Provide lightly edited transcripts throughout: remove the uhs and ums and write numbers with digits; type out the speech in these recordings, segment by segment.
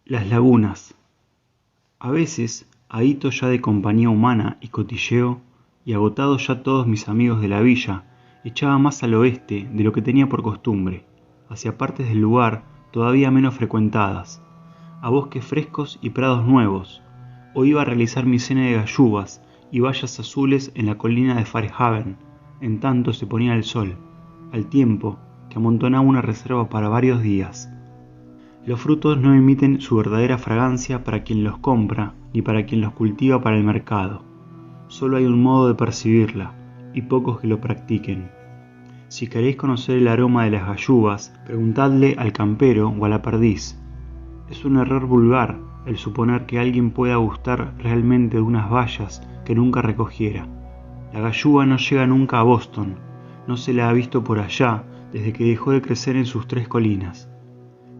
Las lagunas. A veces, ahito ya de compañía humana y cotilleo, y agotados ya todos mis amigos de la villa, echaba más al oeste de lo que tenía por costumbre, hacia partes del lugar todavía menos frecuentadas, a bosques frescos y prados nuevos, o iba a realizar mi cena de gallubas y bayas azules en la colina de Fairhaven, en tanto se ponía el sol, al tiempo que amontonaba una reserva para varios días. Los frutos no emiten su verdadera fragancia para quien los compra ni para quien los cultiva para el mercado. Solo hay un modo de percibirla, y pocos que lo practiquen. Si queréis conocer el aroma de las gallubas, preguntadle al campero o a la perdiz. Es un error vulgar el suponer que alguien pueda gustar realmente de unas bayas que nunca recogiera. La galluva no llega nunca a Boston, no se la ha visto por allá desde que dejó de crecer en sus 3 colinas.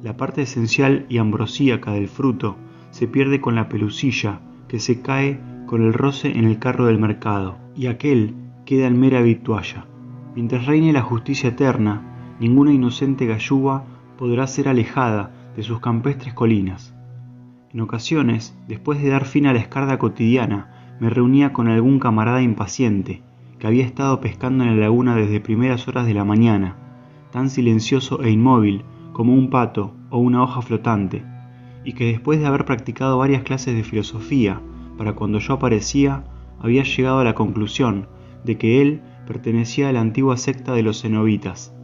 La parte esencial y ambrosíaca del fruto se pierde con la pelusilla que se cae con el roce en el carro del mercado, y aquel queda en mera vitualla. Mientras reine la justicia eterna, ninguna inocente galluva podrá ser alejada de sus campestres colinas. En ocasiones, después de dar fin a la escarda cotidiana, me reunía con algún camarada impaciente, que había estado pescando en la laguna desde primeras horas de la mañana, tan silencioso e inmóvil como un pato o una hoja flotante, y que después de haber practicado varias clases de filosofía, para cuando yo aparecía, había llegado a la conclusión de que él pertenecía a la antigua secta de los cenobitas.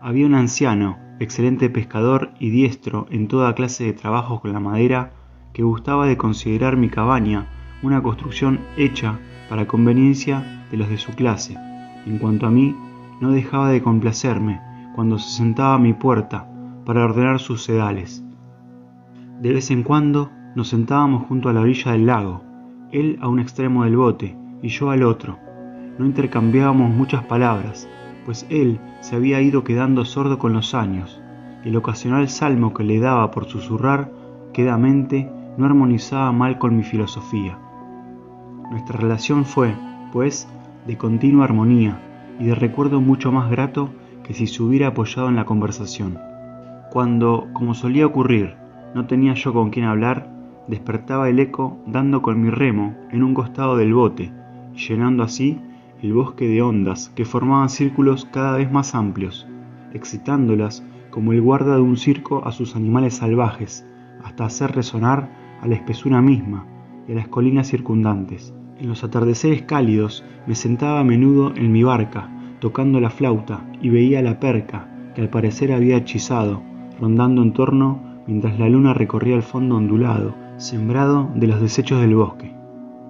Había un anciano, excelente pescador y diestro en toda clase de trabajos con la madera, que gustaba de considerar mi cabaña una construcción hecha para conveniencia de los de su clase. En cuanto a mí, no dejaba de complacerme cuando se sentaba a mi puerta para ordenar sus sedales. De vez en cuando nos sentábamos junto a la orilla del lago, él a un extremo del bote y yo al otro. No intercambiábamos muchas palabras, pues él se había ido quedando sordo con los años, y el ocasional salmo que le daba por susurrar quedamente no armonizaba mal con mi filosofía. Nuestra relación fue, pues, de continua armonía y de recuerdo mucho más grato que si se hubiera apoyado en la conversación. Cuando, como solía ocurrir, no tenía yo con quién hablar, despertaba el eco dando con mi remo en un costado del bote y llenando así el bosque de ondas que formaban círculos cada vez más amplios, excitándolas como el guarda de un circo a sus animales salvajes, hasta hacer resonar a la espesura misma y a las colinas circundantes. En los atardeceres cálidos me sentaba a menudo en mi barca, tocando la flauta, y veía la perca, que al parecer había hechizado, rondando en torno mientras la luna recorría el fondo ondulado, sembrado de los desechos del bosque.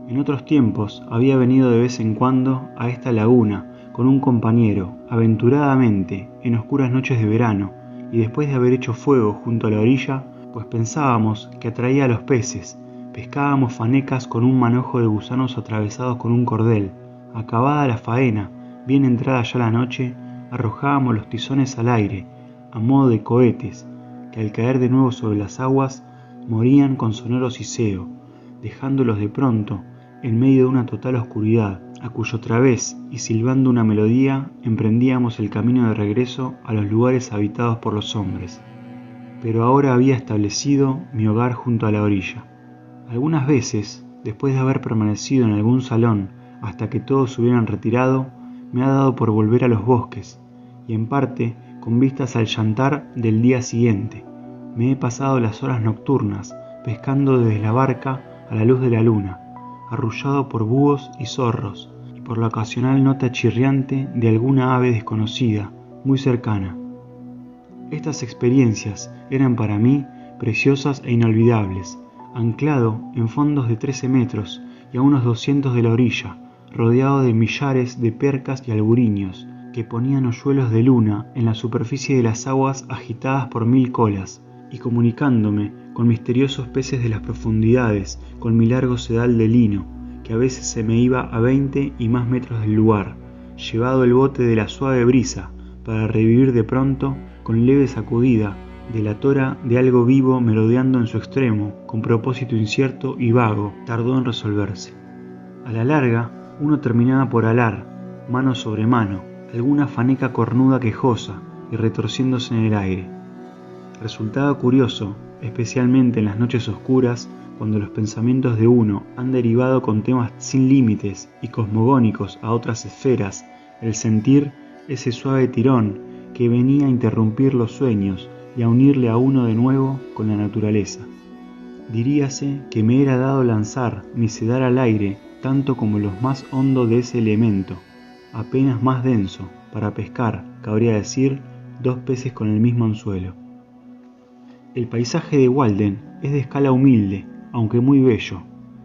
En otros tiempos había venido de vez en cuando a esta laguna con un compañero, aventuradamente, en oscuras noches de verano, y después de haber hecho fuego junto a la orilla, pues pensábamos que atraía a los peces, pescábamos fanecas con un manojo de gusanos atravesados con un cordel. Acabada la faena, bien entrada ya la noche, arrojábamos los tizones al aire, a modo de cohetes, que al caer de nuevo sobre las aguas, morían con sonoro siseo, dejándolos de pronto en medio de una total oscuridad, a cuyo través y silbando una melodía emprendíamos el camino de regreso a los lugares habitados por los hombres. Pero ahora había establecido mi hogar junto a la orilla. Algunas veces, después de haber permanecido en algún salón hasta que todos se hubieran retirado, me ha dado por volver a los bosques, y en parte con vistas al yantar del día siguiente. Me he pasado las horas nocturnas pescando desde la barca a la luz de la luna, arrullado por búhos y zorros, y por la ocasional nota chirriante de alguna ave desconocida, muy cercana. Estas experiencias eran para mí preciosas e inolvidables, anclado en fondos de 13 metros y a unos 200 de la orilla, rodeado de millares de percas y alburiños, que ponían hoyuelos de luna en la superficie de las aguas agitadas por 1000 colas, y comunicándome con misteriosos peces de las profundidades con mi largo sedal de lino, que a veces se me iba a 20 y más metros del lugar, llevado el bote de la suave brisa, para revivir de pronto con leve sacudida de la tora de algo vivo merodeando en su extremo, con propósito incierto y vago, tardó en resolverse. A la larga, uno terminaba por alar, mano sobre mano, alguna faneca cornuda quejosa y retorciéndose en el aire. Resultaba curioso, especialmente en las noches oscuras, cuando los pensamientos de uno han derivado con temas sin límites y cosmogónicos a otras esferas, el sentir ese suave tirón que venía a interrumpir los sueños y a unirle a uno de nuevo con la naturaleza. Diríase que me era dado lanzar mi sedal al aire tanto como lo más hondo de ese elemento, apenas más denso, para pescar, cabría decir, 2 peces con el mismo anzuelo. El paisaje de Walden es de escala humilde, aunque muy bello.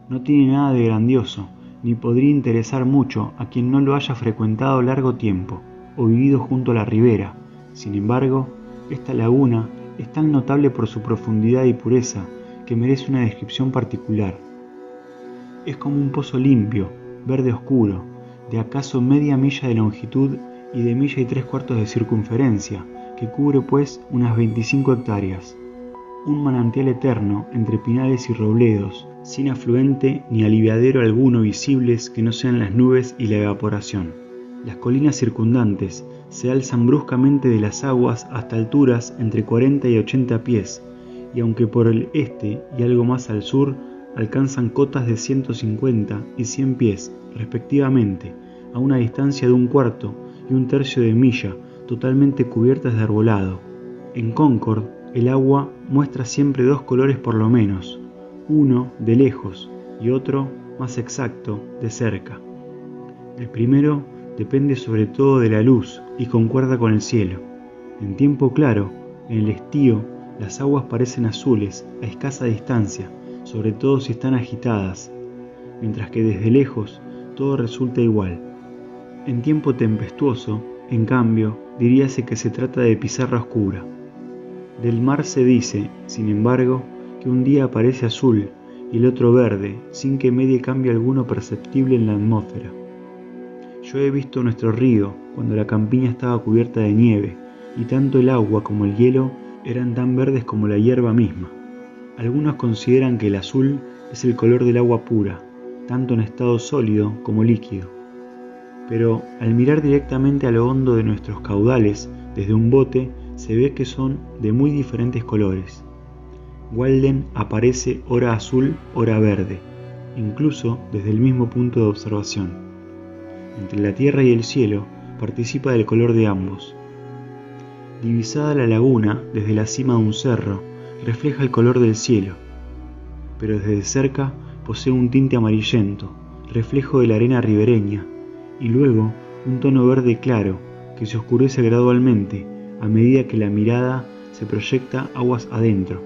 No tiene nada de grandioso, ni podría interesar mucho a quien no lo haya frecuentado largo tiempo, o vivido junto a la ribera. Sin embargo, esta laguna es tan notable por su profundidad y pureza que merece una descripción particular. Es como un pozo limpio, verde oscuro, de acaso media milla de longitud y de 1 3/4 de circunferencia, que cubre pues unas 25 hectáreas. Un manantial eterno entre pinales y robledos, sin afluente ni aliviadero alguno visibles que no sean las nubes y la evaporación. Las colinas circundantes se alzan bruscamente de las aguas hasta alturas entre 40 y 80 pies, y aunque por el este y algo más al sur alcanzan cotas de 150 y 100 pies, respectivamente, a una distancia de 1/4 y 1/3 de milla, totalmente cubiertas de arbolado. En Concord, el agua muestra siempre 2 colores por lo menos, uno de lejos y otro, más exacto, de cerca. El primero depende sobre todo de la luz y concuerda con el cielo. En tiempo claro, en el estío, las aguas parecen azules a escasa distancia, sobre todo si están agitadas, mientras que desde lejos todo resulta igual. En tiempo tempestuoso, en cambio, diríase que se trata de pizarra oscura. Del mar se dice, sin embargo, que un día aparece azul y el otro verde, sin que medie cambio alguno perceptible en la atmósfera. Yo he visto nuestro río cuando la campiña estaba cubierta de nieve, y tanto el agua como el hielo eran tan verdes como la hierba misma. Algunos consideran que el azul es el color del agua pura, tanto en estado sólido como líquido. Pero al mirar directamente a lo hondo de nuestros caudales desde un bote, se ve que son de muy diferentes colores. Walden aparece ora azul, ora verde, incluso desde el mismo punto de observación. Entre la tierra y el cielo participa del color de ambos. Divisada la laguna desde la cima de un cerro, refleja el color del cielo, pero desde cerca posee un tinte amarillento, reflejo de la arena ribereña, y luego un tono verde claro que se oscurece gradualmente a medida que la mirada se proyecta aguas adentro.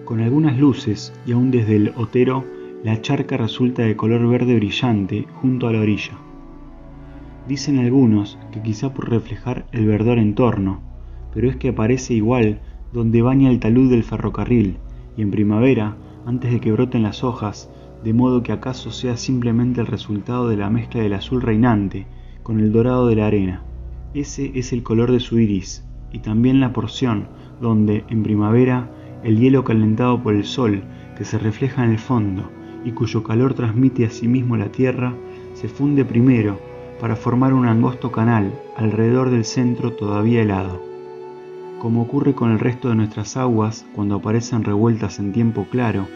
Con algunas luces y aún desde el otero, la charca resulta de color verde brillante junto a la orilla. Dicen algunos que quizá por reflejar el verdor en torno, pero es que aparece igual donde baña el talud del ferrocarril, y en primavera, antes de que broten las hojas, de modo que acaso sea simplemente el resultado de la mezcla del azul reinante con el dorado de la arena. Ese es el color de su iris, y también la porción donde, en primavera, el hielo calentado por el sol, que se refleja en el fondo y cuyo calor transmite a sí mismo la tierra, se funde primero para formar un angosto canal alrededor del centro todavía helado. Como ocurre con el resto de nuestras aguas cuando aparecen revueltas en tiempo claro,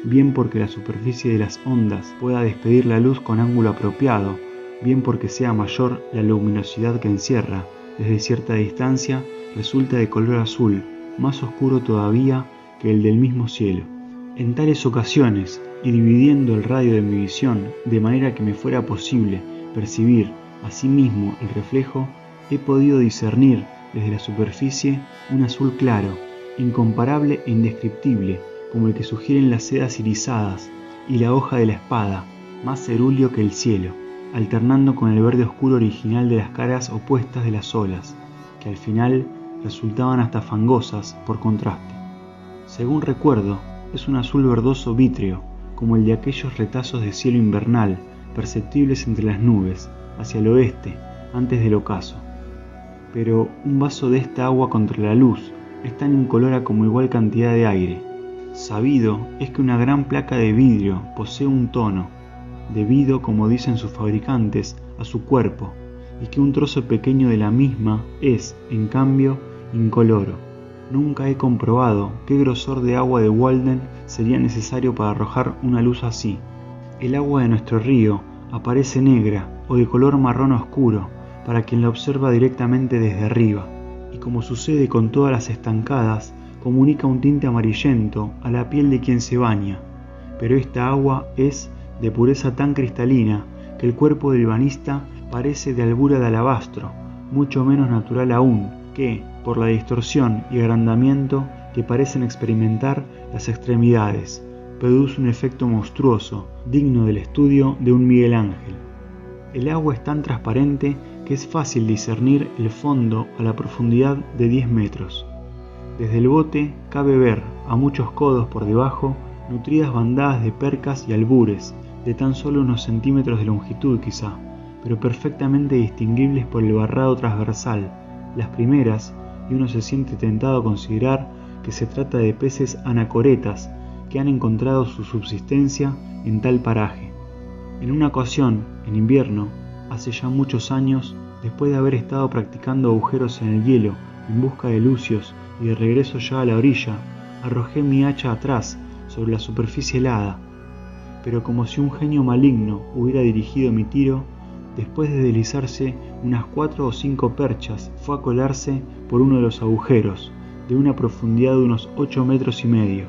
bien porque la superficie de las ondas pueda despedir la luz con ángulo apropiado, bien porque sea mayor la luminosidad que encierra, desde cierta distancia resulta de color azul, más oscuro todavía que el del mismo cielo. En tales ocasiones, y dividiendo el radio de mi visión de manera que me fuera posible percibir asimismo el reflejo, he podido discernir desde la superficie un azul claro, incomparable e indescriptible, como el que sugieren las sedas irisadas y la hoja de la espada, más cerúleo que el cielo, alternando con el verde oscuro original de las caras opuestas de las olas, que al final resultaban hasta fangosas por contraste. Según recuerdo, es un azul verdoso vítreo, como el de aquellos retazos de cielo invernal perceptibles entre las nubes, hacia el oeste, antes del ocaso. Pero un vaso de esta agua contra la luz es tan incolora como igual cantidad de aire. Sabido es que una gran placa de vidrio posee un tono, debido, como dicen sus fabricantes, a su cuerpo, y que un trozo pequeño de la misma es, en cambio, incoloro. Nunca he comprobado qué grosor de agua de Walden sería necesario para arrojar una luz así. El agua de nuestro río aparece negra o de color marrón oscuro para quien la observa directamente desde arriba, y como sucede con todas las estancadas, comunica un tinte amarillento a la piel de quien se baña, pero esta agua es de pureza tan cristalina que el cuerpo del banista parece de albura de alabastro, mucho menos natural aún, que, por la distorsión y agrandamiento que parecen experimentar las extremidades, produce un efecto monstruoso, digno del estudio de un Miguel Ángel. El agua es tan transparente que es fácil discernir el fondo a la profundidad de 10 metros. Desde el bote cabe ver, a muchos codos por debajo, nutridas bandadas de percas y albures, de tan solo unos centímetros de longitud quizá, pero perfectamente distinguibles por el barrado transversal, las primeras, y uno se siente tentado a considerar que se trata de peces anacoretas que han encontrado su subsistencia en tal paraje. En una ocasión, en invierno, hace ya muchos años, después de haber estado practicando agujeros en el hielo en busca de lucios y de regreso ya a la orilla, arrojé mi hacha atrás sobre la superficie helada, pero como si un genio maligno hubiera dirigido mi tiro, después de deslizarse unas 4 o 5 perchas, fue a colarse por uno de los agujeros, de una profundidad de unos 8 metros y medio.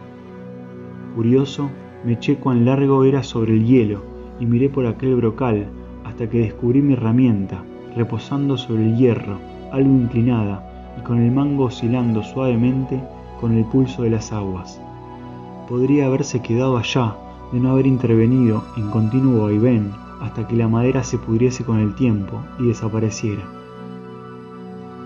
Curioso, me eché cuán largo era sobre el hielo y miré por aquel brocal hasta que descubrí mi herramienta, reposando sobre el hierro, algo inclinada y con el mango oscilando suavemente con el pulso de las aguas. Podría haberse quedado allá de no haber intervenido en continuo vaivén hasta que la madera se pudriese con el tiempo y desapareciera.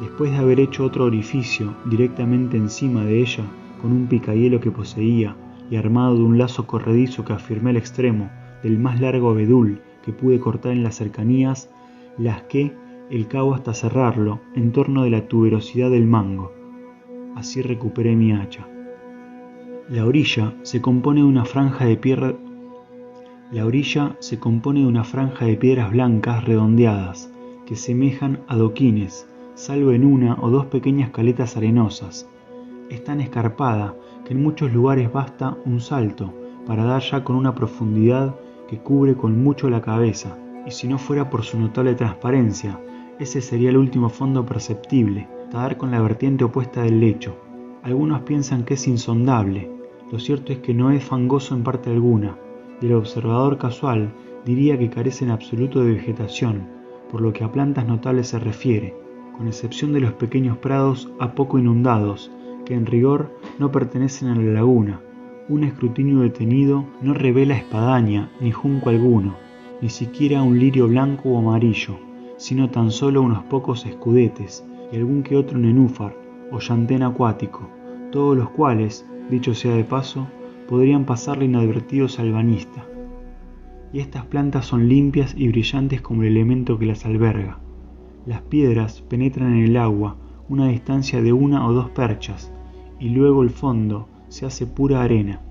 Después de haber hecho otro orificio directamente encima de ella con un picahielo que poseía y armado de un lazo corredizo que afirmé al extremo del más largo abedul que pude cortar en las cercanías, lasqué el cabo hasta cerrarlo en torno de la tuberosidad del mango. Así recuperé mi hacha. La orilla se compone de una franja de piedras blancas redondeadas que semejan adoquines, salvo en una o dos pequeñas caletas arenosas. Es tan escarpada que en muchos lugares basta un salto para dar ya con una profundidad que cubre con mucho la cabeza, y si no fuera por su notable transparencia, ese sería el último fondo perceptible, hasta dar con la vertiente opuesta del lecho. Algunos piensan que es insondable. Lo cierto es que no es fangoso en parte alguna, y el observador casual diría que carece en absoluto de vegetación, por lo que a plantas notables se refiere, con excepción de los pequeños prados a poco inundados, que en rigor no pertenecen a la laguna. Un escrutinio detenido no revela espadaña ni junco alguno, ni siquiera un lirio blanco o amarillo, sino tan solo unos pocos escudetes y algún que otro nenúfar o llantén acuático, todos los cuales, dicho sea de paso, podrían pasarle inadvertidos al banista. Y estas plantas son limpias y brillantes como el elemento que las alberga. Las piedras penetran en el agua una distancia de 1 o 2 perchas, y luego el fondo se hace pura arena,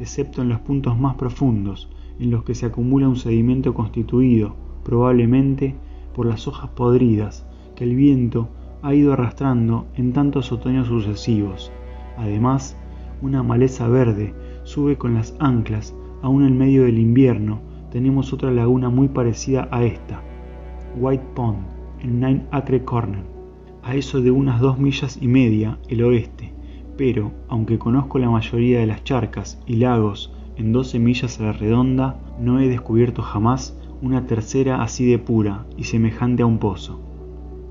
excepto en los puntos más profundos, en los que se acumula un sedimento constituido, probablemente, por las hojas podridas que el viento ha ido arrastrando en tantos otoños sucesivos. Además, una maleza verde sube con las anclas. Aún en medio del invierno tenemos otra laguna muy parecida a esta, White Pond, en 9 Acre Corner, a eso de unas 2 millas y media el oeste, pero, aunque conozco la mayoría de las charcas y lagos en 12 millas a la redonda, no he descubierto jamás una tercera así de pura y semejante a un pozo.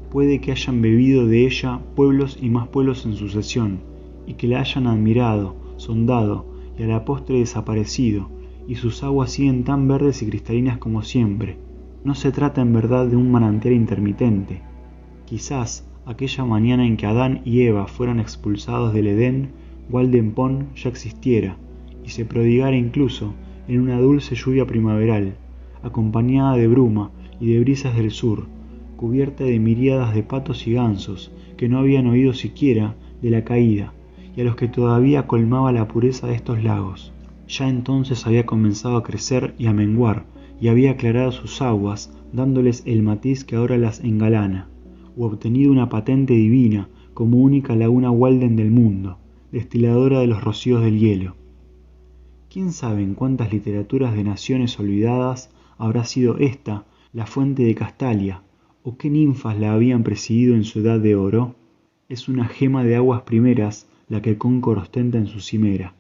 Puede que hayan bebido de ella pueblos y más pueblos en sucesión, y que la hayan admirado, sondado y a la postre desaparecido, y sus aguas siguen tan verdes y cristalinas como siempre. No se trata en verdad de un manantial intermitente. Quizás aquella mañana en que Adán y Eva fueran expulsados del Edén, Walden Pond ya existiera, y se prodigara incluso en una dulce lluvia primaveral, acompañada de bruma y de brisas del sur, cubierta de miríadas de patos y gansos que no habían oído siquiera de la caída, y a los que todavía colmaba la pureza de estos lagos. Ya entonces había comenzado a crecer y a menguar, y había aclarado sus aguas, dándoles el matiz que ahora las engalana, u obtenido una patente divina como única laguna Walden del mundo, destiladora de los rocíos del hielo. ¿Quién sabe en cuántas literaturas de naciones olvidadas habrá sido esta la fuente de Castalia, o qué ninfas la habían presidido en su edad de oro? Es una gema de aguas primeras la que Concord ostenta en su cimera.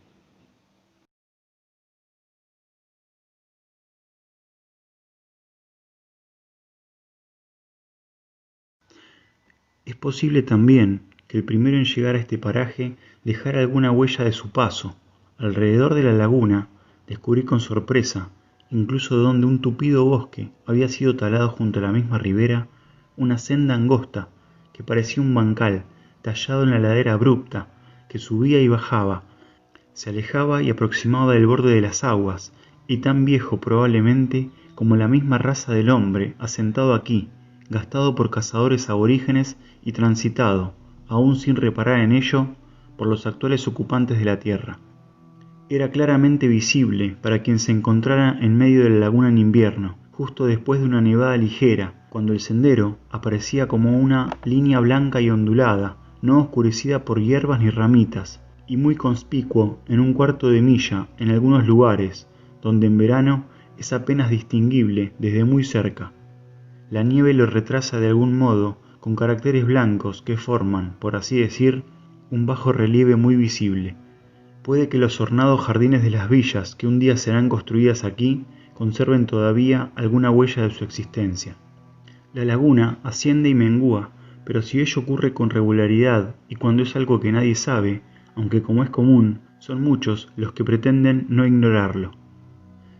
Es posible también que el primero en llegar a este paraje dejara alguna huella de su paso. Alrededor de la laguna descubrí con sorpresa, incluso donde un tupido bosque había sido talado junto a la misma ribera, una senda angosta que parecía un bancal tallado en la ladera abrupta, que subía y bajaba, se alejaba y aproximaba del borde de las aguas, y tan viejo probablemente como la misma raza del hombre asentado aquí, gastado por cazadores aborígenes y transitado, aún sin reparar en ello, por los actuales ocupantes de la tierra. Era claramente visible para quien se encontrara en medio de la laguna en invierno, justo después de una nevada ligera, cuando el sendero aparecía como una línea blanca y ondulada, no oscurecida por hierbas ni ramitas, y muy conspicuo en un cuarto de milla en algunos lugares, donde en verano es apenas distinguible desde muy cerca. La nieve lo retrasa de algún modo con caracteres blancos que forman, por así decir, un bajo relieve muy visible. Puede que los ornados jardines de las villas que un día serán construidas aquí conserven todavía alguna huella de su existencia. La laguna asciende y mengúa, pero si ello ocurre con regularidad y cuando es algo que nadie sabe, aunque como es común, son muchos los que pretenden no ignorarlo.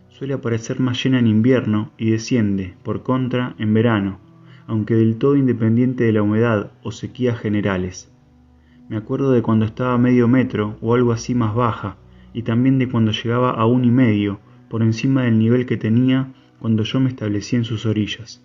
Suele aparecer más llena en invierno y desciende, por contra, en verano, aunque del todo independiente de la humedad o sequías generales. Me acuerdo de cuando estaba a medio metro o algo así más baja, y también de cuando llegaba a 1,5 por encima del nivel que tenía cuando yo me establecí en sus orillas.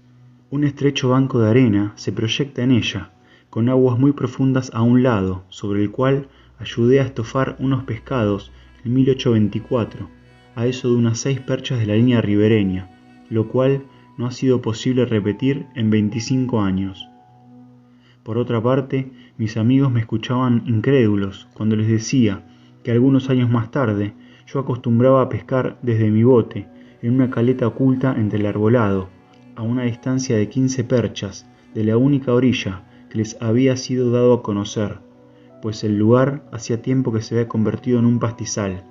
Un estrecho banco de arena se proyecta en ella, con aguas muy profundas a un lado, sobre el cual ayudé a estofar unos pescados en 1824, a eso de unas 6 perchas de la línea ribereña, lo cual no ha sido posible repetir en 25 años. Por otra parte, mis amigos me escuchaban incrédulos cuando les decía que algunos años más tarde yo acostumbraba a pescar desde mi bote en una caleta oculta entre el arbolado, a una distancia de 15 perchas de la única orilla que les había sido dado a conocer, pues el lugar hacía tiempo que se había convertido en un pastizal.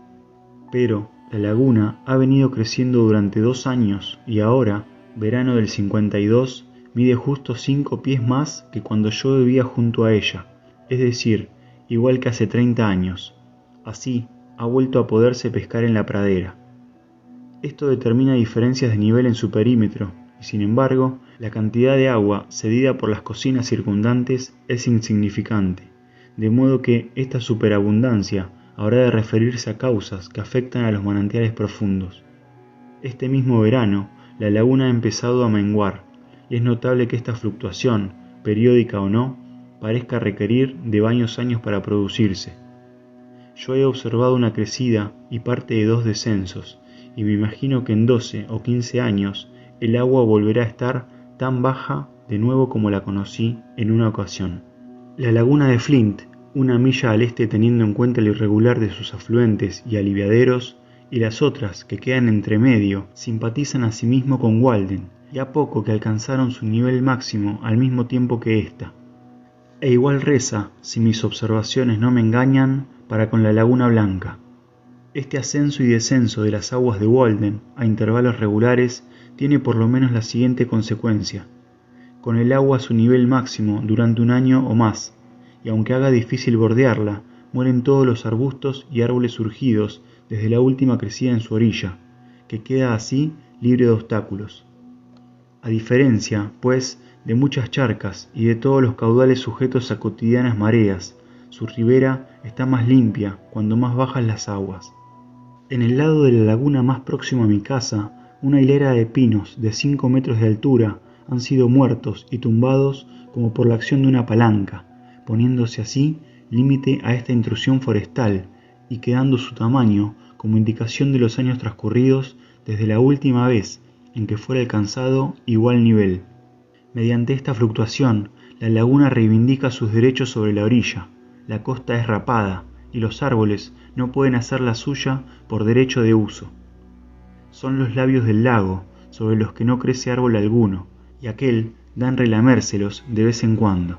Pero la laguna ha venido creciendo durante 2 años y ahora, verano del 52, mide justo 5 pies más que cuando yo vivía junto a ella, es decir, igual que hace 30 años. Así, ha vuelto a poderse pescar en la pradera. Esto determina diferencias de nivel en su perímetro, y sin embargo, la cantidad de agua cedida por las cocinas circundantes es insignificante, de modo que esta superabundancia habrá de referirse a causas que afectan a los manantiales profundos. Este mismo verano, la laguna ha empezado a menguar, y es notable que esta fluctuación, periódica o no, parezca requerir de varios años para producirse. Yo he observado una crecida y parte de 2 descensos, y me imagino que en 12 o 15 años el agua volverá a estar tan baja de nuevo como la conocí en una ocasión. La laguna de Flint, 1 milla al este teniendo en cuenta lo irregular de sus afluentes y aliviaderos, y las otras que quedan entre medio, simpatizan asimismo con Walden, y a poco que alcanzaron su nivel máximo al mismo tiempo que ésta. E igual reza, si mis observaciones no me engañan, para con la Laguna Blanca. Este ascenso y descenso de las aguas de Walden a intervalos regulares tiene por lo menos la siguiente consecuencia: con el agua a su nivel máximo durante 1 año o más, y aunque haga difícil bordearla, mueren todos los arbustos y árboles surgidos desde la última crecida en su orilla, que queda así libre de obstáculos. A diferencia, pues, de muchas charcas y de todos los caudales sujetos a cotidianas mareas, su ribera está más limpia cuando más bajan las aguas. En el lado de la laguna más próximo a mi casa, una hilera de pinos de 5 metros de altura han sido muertos y tumbados como por la acción de una palanca, poniéndose así límite a esta intrusión forestal y quedando su tamaño como indicación de los años transcurridos desde la última vez en que fuera alcanzado igual nivel. Mediante esta fluctuación, La laguna reivindica sus derechos sobre la orilla, la costa es rapada y los árboles no pueden hacer la suya por derecho de uso. Son los labios del lago, sobre los que no crece árbol alguno, y aquel dan relamérselos de vez en cuando.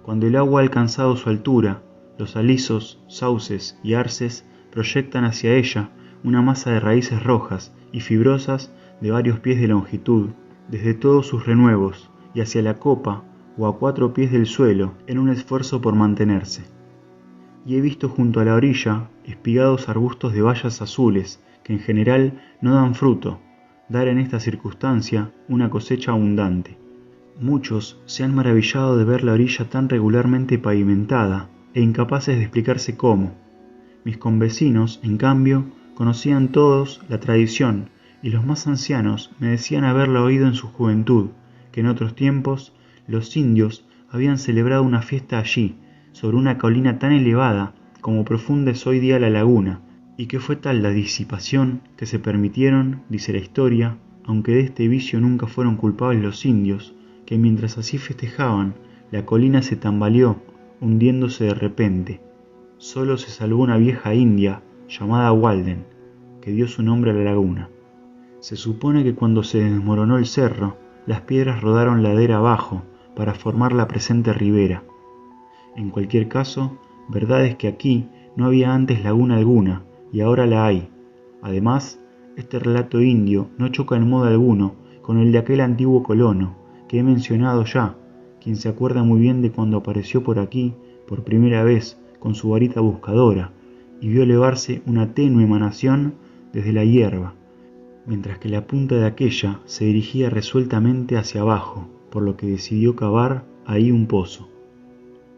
Cuando el agua ha alcanzado su altura, los alisos, sauces y arces proyectan hacia ella una masa de raíces rojas y fibrosas de varios pies de longitud, desde todos sus renuevos y hacia la copa o a 4 pies del suelo en un esfuerzo por mantenerse. Y he visto junto a la orilla espigados arbustos de bayas azules que en general no dan fruto, dar en esta circunstancia una cosecha abundante. Muchos se han maravillado de ver la orilla tan regularmente pavimentada e incapaces de explicarse cómo. Mis convecinos, en cambio, conocían todos la tradición y los más ancianos me decían haberla oído en su juventud, que en otros tiempos los indios habían celebrado una fiesta allí, sobre una colina tan elevada como profunda es hoy día la laguna, y que fue tal la disipación que se permitieron, dice la historia, aunque de este vicio nunca fueron culpables los indios, que mientras así festejaban, la colina se tambaleó, hundiéndose de repente. Solo se salvó una vieja india llamada Walden, que dio su nombre a la laguna. Se supone que cuando se desmoronó el cerro, las piedras rodaron ladera abajo para formar la presente ribera. En cualquier caso, verdad es que aquí no había antes laguna alguna, y ahora la hay. Además, este relato indio no choca en modo alguno con el de aquel antiguo colono que he mencionado ya, quien se acuerda muy bien de cuando apareció por aquí por primera vez con su varita buscadora y vio elevarse una tenue emanación desde la hierba, mientras que la punta de aquella se dirigía resueltamente hacia abajo, por lo que decidió cavar ahí un pozo.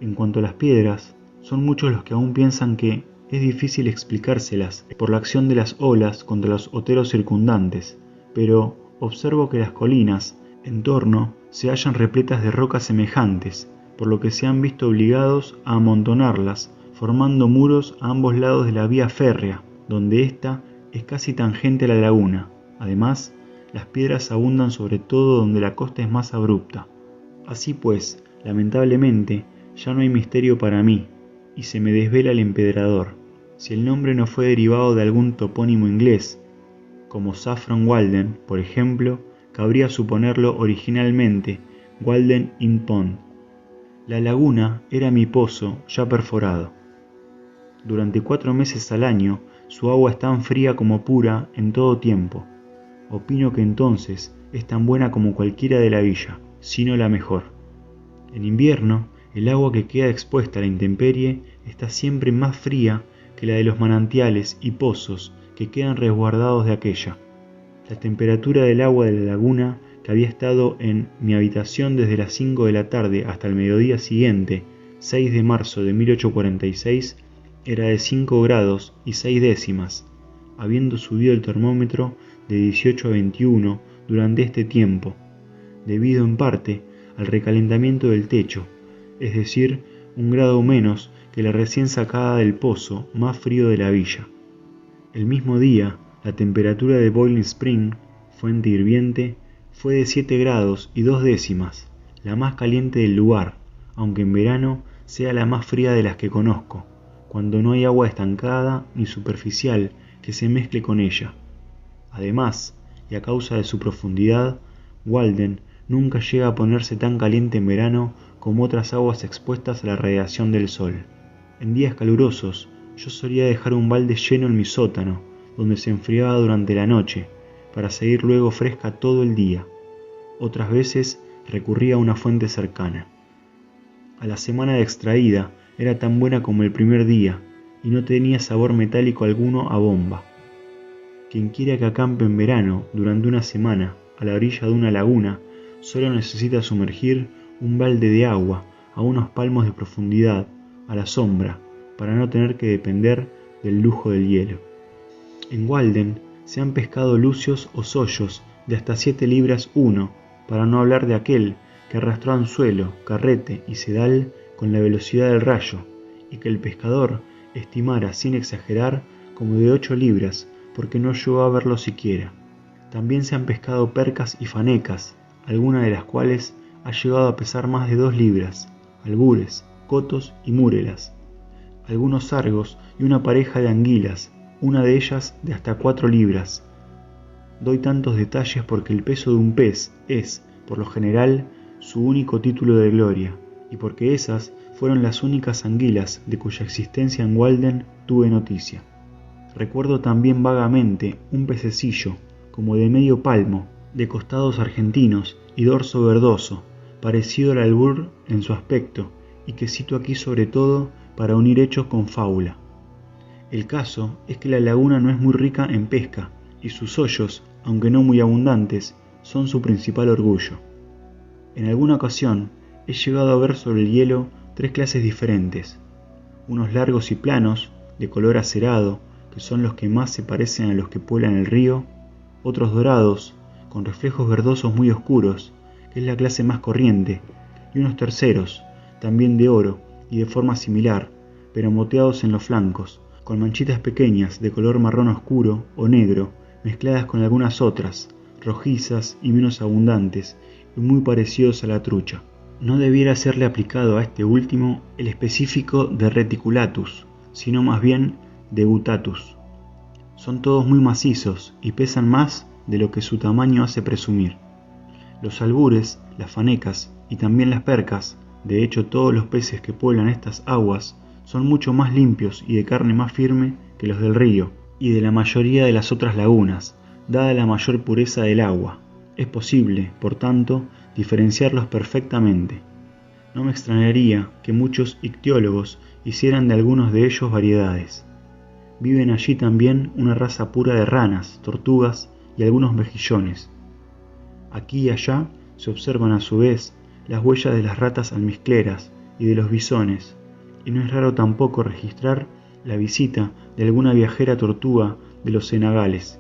En cuanto a las piedras, son muchos los que aún piensan que es difícil explicárselas por la acción de las olas contra los oteros circundantes, pero observo que las colinas en torno se hallan repletas de rocas semejantes, por lo que se han visto obligados a amontonarlas, formando muros a ambos lados de la vía férrea, donde ésta es casi tangente a la laguna. Además, las piedras abundan sobre todo donde la costa es más abrupta. Así pues, lamentablemente, ya no hay misterio para mí, y se me desvela el empedrador. Si el nombre no fue derivado de algún topónimo inglés, como Saffron Walden, por ejemplo, cabría suponerlo originalmente Walden in Pond. La laguna era mi pozo ya perforado. Durante 4 meses al año, su agua es tan fría como pura en todo tiempo. Opino que entonces es tan buena como cualquiera de la villa, si no la mejor. En invierno, el agua que queda expuesta a la intemperie está siempre más fría que la de los manantiales y pozos que quedan resguardados de aquella. La temperatura del agua de la laguna, que había estado en mi habitación desde las 5 de la tarde hasta el mediodía siguiente, 6 de marzo de 1846, era de 5 grados y 6 décimas, habiendo subido el termómetro de 18 a 21 durante este tiempo, debido en parte al recalentamiento del techo, es decir, 1 grado menos que la recién sacada del pozo más frío de la villa. El mismo día, la temperatura de Boiling Spring, fuente hirviente, fue de 7 grados y 2 décimas, la más caliente del lugar, aunque en verano sea la más fría de las que conozco, cuando no hay agua estancada ni superficial que se mezcle con ella. Además, y a causa de su profundidad, Walden nunca llega a ponerse tan caliente en verano como otras aguas expuestas a la radiación del sol. En días calurosos, yo solía dejar un balde lleno en mi sótano, donde se enfriaba durante la noche, para seguir luego fresca todo el día. Otras veces recurría a una fuente cercana. A la semana de extraída era tan buena como el primer día, y no tenía sabor metálico alguno a bomba. Quien quiera que acampe en verano durante una semana a la orilla de una laguna, solo necesita sumergir un balde de agua a unos palmos de profundidad, a la sombra, para no tener que depender del lujo del hielo. En Walden se han pescado lucios o sollos de hasta 7 libras uno, para no hablar de aquel que arrastró anzuelo, carrete y sedal con la velocidad del rayo, y que el pescador estimara sin exagerar como de 8 libras, porque no llegó a verlo siquiera. También se han pescado percas y fanecas, algunas de las cuales ha llegado a pesar más de 2 libras, albures, cotos y múrelas, algunos sargos y una pareja de anguilas, una de ellas de hasta 4 libras. Doy tantos detalles porque el peso de un pez es, por lo general, su único título de gloria, y porque esas fueron las únicas anguilas de cuya existencia en Walden tuve noticia. Recuerdo también vagamente un pececillo, como de medio palmo, de costados argentinos y dorso verdoso, parecido al albur en su aspecto, y que cito aquí sobre todo para unir hechos con fábula. El caso es que la laguna no es muy rica en pesca, y sus hoyos, aunque no muy abundantes, son su principal orgullo. En alguna ocasión he llegado a ver sobre el hielo 3 clases diferentes, unos largos y planos, de color acerado, que son los que más se parecen a los que pueblan el río, otros dorados, con reflejos verdosos muy oscuros, que es la clase más corriente, y unos terceros, también de oro y de forma similar, pero moteados en los flancos, con manchitas pequeñas de color marrón oscuro o negro, mezcladas con algunas otras, rojizas y menos abundantes, y muy parecidos a la trucha. No debiera serle aplicado a este último el específico de reticulatus, sino más bien de gutatus. Son todos muy macizos y pesan más de lo que su tamaño hace presumir. Los albures, las fanecas y también las percas, de hecho todos los peces que pueblan estas aguas, son mucho más limpios y de carne más firme que los del río y de la mayoría de las otras lagunas, dada la mayor pureza del agua. Es posible, por tanto, diferenciarlos perfectamente. No me extrañaría que muchos ictiólogos hicieran de algunos de ellos variedades. Viven allí también una raza pura de ranas, tortugas y algunos mejillones. Aquí y allá se observan a su vez las huellas de las ratas almizcleras y de los bisones, y no es raro tampoco registrar la visita de alguna viajera tortuga de los cenagales.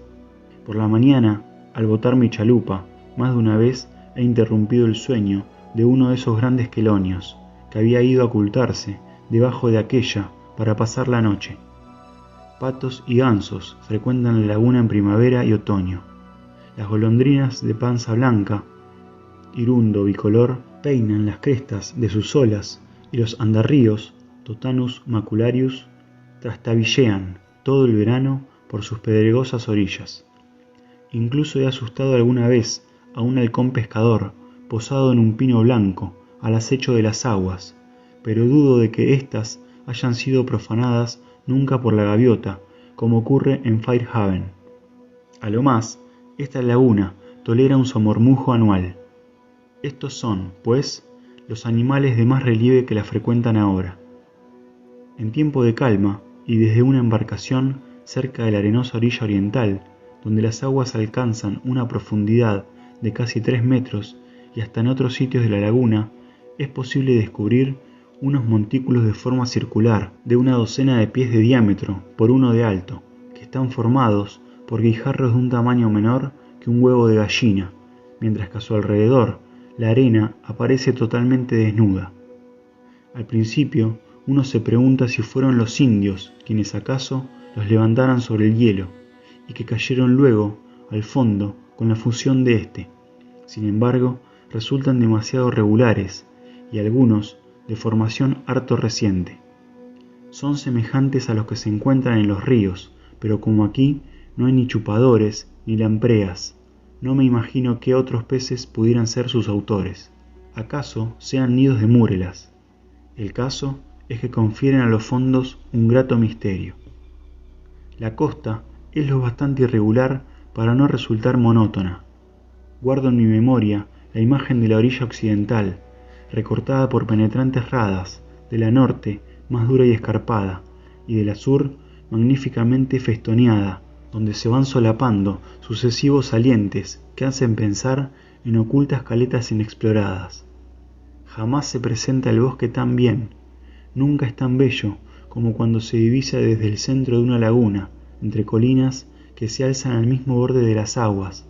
Por la mañana, al botar mi chalupa, más de una vez he interrumpido el sueño de uno de esos grandes quelonios, que había ido a ocultarse debajo de aquella para pasar la noche. Patos y gansos frecuentan la laguna en primavera y otoño. Las golondrinas de panza blanca, irundo bicolor, peinan las crestas de sus olas y los andarríos, Totanus macularius, trastabillean todo el verano por sus pedregosas orillas. Incluso he asustado alguna vez a un halcón pescador posado en un pino blanco al acecho de las aguas, pero dudo de que éstas hayan sido profanadas nunca por la gaviota, como ocurre en Fairhaven. A lo más, esta laguna tolera un somormujo anual. Estos son, pues, los animales de más relieve que la frecuentan ahora. En tiempo de calma, y desde una embarcación cerca de la arenosa orilla oriental, donde las aguas alcanzan una profundidad de casi 3 metros y hasta en otros sitios de la laguna, es posible descubrir unos montículos de forma circular de una docena de pies de diámetro por 1 de alto, que están formados por guijarros de un tamaño menor que un huevo de gallina, mientras que a su alrededor la arena aparece totalmente desnuda. Al principio, uno se pregunta si fueron los indios quienes acaso los levantaran sobre el hielo, y que cayeron luego al fondo con la fusión de éste. Sin embargo, resultan demasiado regulares, y algunos de formación harto reciente. Son semejantes a los que se encuentran en los ríos, pero como aquí no hay ni chupadores ni lampreas, no me imagino qué otros peces pudieran ser sus autores. ¿Acaso sean nidos de múrelas? El caso es que confieren a los fondos un grato misterio. La costa es lo bastante irregular para no resultar monótona. Guardo en mi memoria la imagen de la orilla occidental, recortada por penetrantes radas, de la norte más dura y escarpada, y de la sur magníficamente festoneada, donde se van solapando sucesivos salientes que hacen pensar en ocultas caletas inexploradas. Jamás se presenta el bosque tan bien, nunca es tan bello como cuando se divisa desde el centro de una laguna, entre colinas que se alzan al mismo borde de las aguas,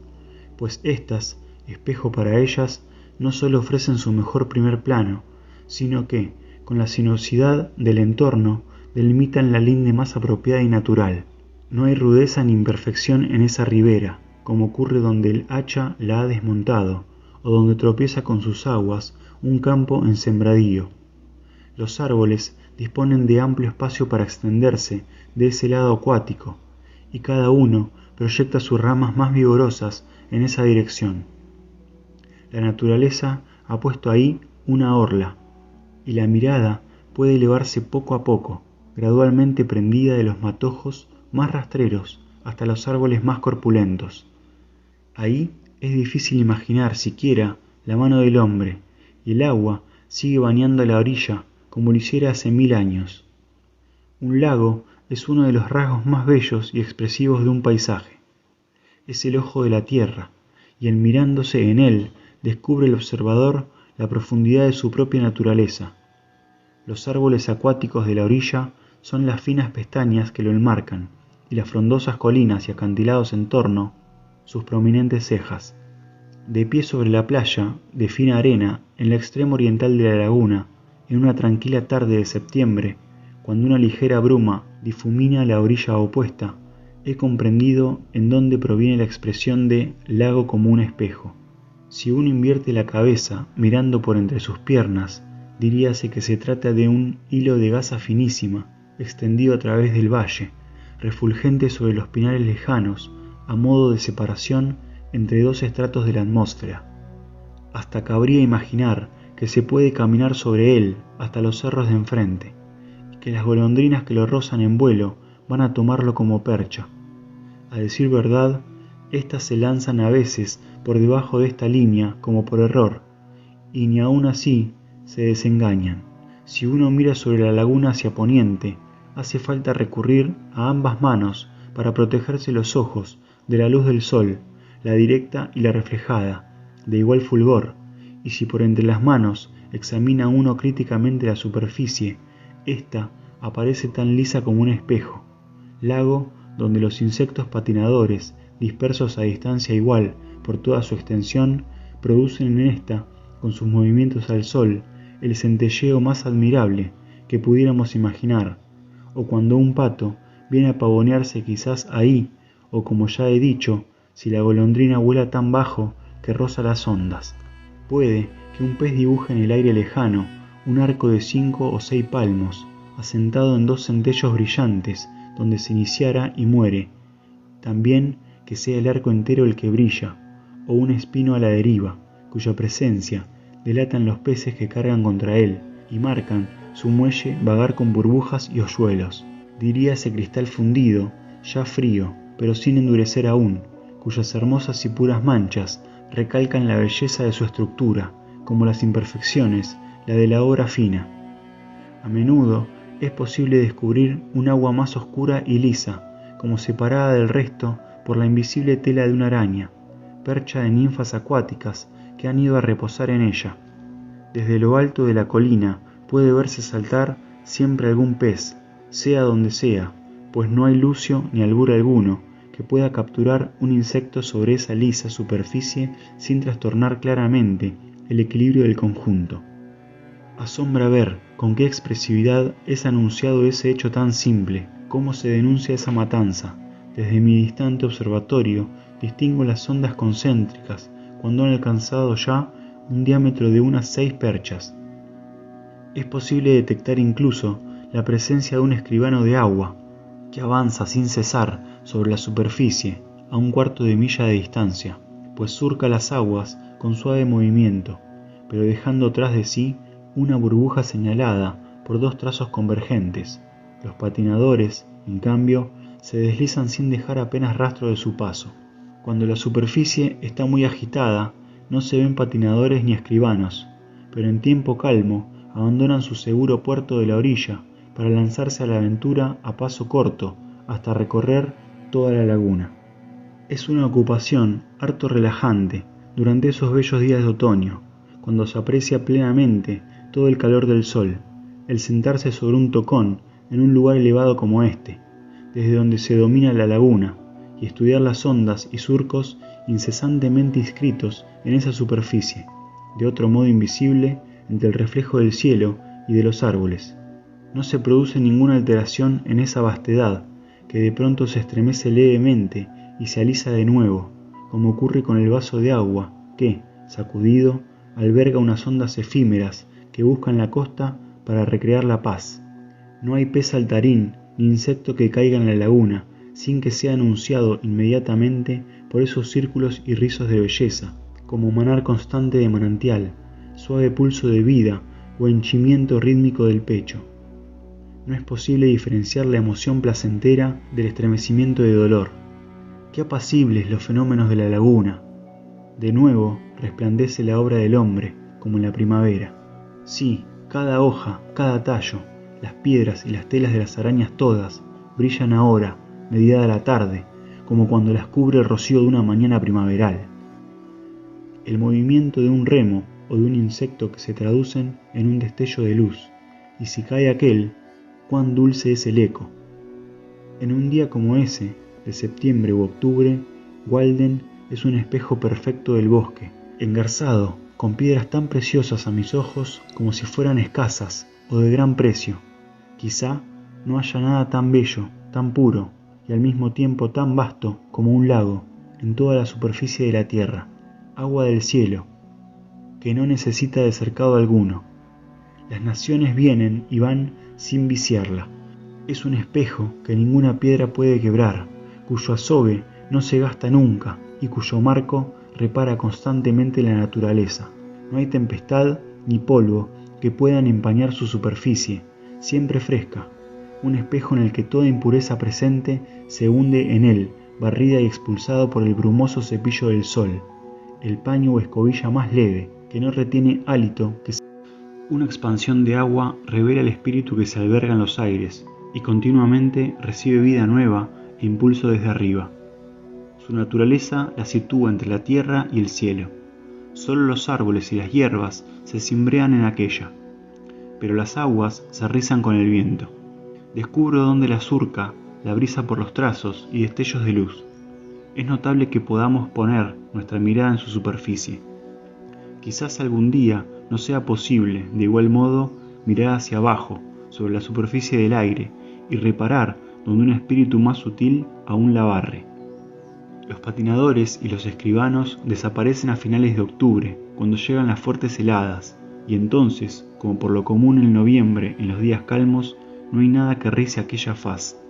pues éstas, espejo para ellas, no solo ofrecen su mejor primer plano, sino que, con la sinuosidad del entorno, delimitan la linde más apropiada y natural. No hay rudeza ni imperfección en esa ribera, como ocurre donde el hacha la ha desmontado, o donde tropieza con sus aguas un campo en sembradío. Los árboles disponen de amplio espacio para extenderse de ese lado acuático, y cada uno proyecta sus ramas más vigorosas en esa dirección. La naturaleza ha puesto ahí una orla, y la mirada puede elevarse poco a poco, gradualmente prendida de los matojos más rastreros hasta los árboles más corpulentos. Ahí es difícil imaginar siquiera la mano del hombre, y el agua sigue bañando la orilla como lo hiciera hace 1000 años. Un lago es uno de los rasgos más bellos y expresivos de un paisaje. Es el ojo de la tierra, y en mirándose en él descubre el observador la profundidad de su propia naturaleza. Los árboles acuáticos de la orilla son las finas pestañas que lo enmarcan, y las frondosas colinas y acantilados en torno, sus prominentes cejas. De pie sobre la playa, de fina arena, en el extremo oriental de la laguna, en una tranquila tarde de septiembre, cuando una ligera bruma difumina la orilla opuesta, he comprendido en dónde proviene la expresión de lago como un espejo. Si uno invierte la cabeza mirando por entre sus piernas, diríase que se trata de un hilo de gasa finísima, extendido a través del valle, refulgente sobre los pinares lejanos, a modo de separación entre dos estratos de la atmósfera. Hasta cabría imaginar que se puede caminar sobre él hasta los cerros de enfrente, y que las golondrinas que lo rozan en vuelo van a tomarlo como percha. A decir verdad, éstas se lanzan a veces por debajo de esta línea como por error, y ni aun así se desengañan. Si uno mira sobre la laguna hacia poniente, hace falta recurrir a ambas manos para protegerse los ojos de la luz del sol, la directa y la reflejada, de igual fulgor, y si por entre las manos examina uno críticamente la superficie, ésta aparece tan lisa como un espejo, lago donde los insectos patinadores, dispersos a distancia igual por toda su extensión, producen en ésta, con sus movimientos al sol, el centelleo más admirable que pudiéramos imaginar, o cuando un pato viene a pavonearse quizás ahí, o como ya he dicho, si la golondrina vuela tan bajo que roza las ondas. Puede que un pez dibuje en el aire lejano un arco de 5 o 6 palmos, asentado en 2 centellos brillantes, donde se iniciara y muere. También que sea el arco entero el que brilla, o un espino a la deriva, cuya presencia delatan los peces que cargan contra él y marcan su muelle vagar con burbujas y hoyuelos. Diríase cristal fundido, ya frío, pero sin endurecer aún, cuyas hermosas y puras manchas recalcan la belleza de su estructura, como las imperfecciones, la de la obra fina. A menudo es posible descubrir un agua más oscura y lisa, como separada del resto por la invisible tela de una araña, percha de ninfas acuáticas que han ido a reposar en ella. Desde lo alto de la colina puede verse saltar siempre algún pez, sea donde sea, pues no hay lucio ni albur alguno que pueda capturar un insecto sobre esa lisa superficie sin trastornar claramente el equilibrio del conjunto. Asombra ver con qué expresividad es anunciado ese hecho tan simple, cómo se denuncia esa matanza. Desde mi distante observatorio distingo las ondas concéntricas cuando han alcanzado ya un diámetro de unas 6 perchas. Es posible detectar incluso la presencia de un escribano de agua, que avanza sin cesar sobre la superficie a 1/4 de milla de distancia, pues surca las aguas con suave movimiento, pero dejando tras de sí una burbuja señalada por 2 trazos convergentes. Los patinadores, en cambio, se deslizan sin dejar apenas rastro de su paso. Cuando la superficie está muy agitada, no se ven patinadores ni escribanos, pero en tiempo calmo abandonan su seguro puerto de la orilla para lanzarse a la aventura a paso corto hasta recorrer toda la laguna. Es una ocupación harto relajante durante esos bellos días de otoño, cuando se aprecia plenamente todo el calor del sol, el sentarse sobre un tocón en un lugar elevado como este, desde donde se domina la laguna, y estudiar las ondas y surcos incesantemente inscritos en esa superficie, de otro modo invisible entre el reflejo del cielo y de los árboles. No se produce ninguna alteración en esa vastedad, que de pronto se estremece levemente y se alisa de nuevo, como ocurre con el vaso de agua que, sacudido, alberga unas ondas efímeras que buscan la costa para recrear la paz. No hay pez saltarín ni insecto que caiga en la laguna sin que sea anunciado inmediatamente por esos círculos y rizos de belleza, como manar constante de manantial, suave pulso de vida o henchimiento rítmico del pecho. No es posible diferenciar la emoción placentera del estremecimiento de dolor. Qué apacibles los fenómenos de la laguna. De nuevo resplandece la obra del hombre, como en la primavera. Sí, cada hoja, cada tallo, las piedras y las telas de las arañas todas, brillan ahora, mediada la tarde, como cuando las cubre el rocío de una mañana primaveral. El movimiento de un remo o de un insecto que se traducen en un destello de luz, y si cae aquel, cuán dulce es el eco. En un día como ese, de septiembre u octubre, Walden es un espejo perfecto del bosque, engarzado con piedras tan preciosas a mis ojos como si fueran escasas o de gran precio. Quizá no haya nada tan bello, tan puro y al mismo tiempo tan vasto como un lago en toda la superficie de la tierra, agua del cielo, que no necesita de cercado alguno. Las naciones vienen y van sin viciarla. Es un espejo que ninguna piedra puede quebrar, cuyo azogue no se gasta nunca y cuyo marco repara constantemente la naturaleza. No hay tempestad ni polvo que puedan empañar su superficie, siempre fresca. Un espejo en el que toda impureza presente se hunde en él, barrida y expulsado por el brumoso cepillo del sol, el paño o escobilla más leve, que no retiene hálito, que una expansión de agua revela el espíritu que se alberga en los aires y continuamente recibe vida nueva e impulso desde arriba. Su naturaleza la sitúa entre la tierra y el cielo. Solo los árboles y las hierbas se cimbrean en aquella, pero las aguas se rizan con el viento. Descubro dónde la surca la brisa por los trazos y destellos de luz. Es notable que podamos poner nuestra mirada en su superficie. Quizás algún día no sea posible, de igual modo, mirar hacia abajo, sobre la superficie del aire, y reparar donde un espíritu más sutil aún la barre. Los patinadores y los escribanos desaparecen a finales de octubre, cuando llegan las fuertes heladas, y entonces, como por lo común en noviembre en los días calmos, no hay nada que rice aquella faz.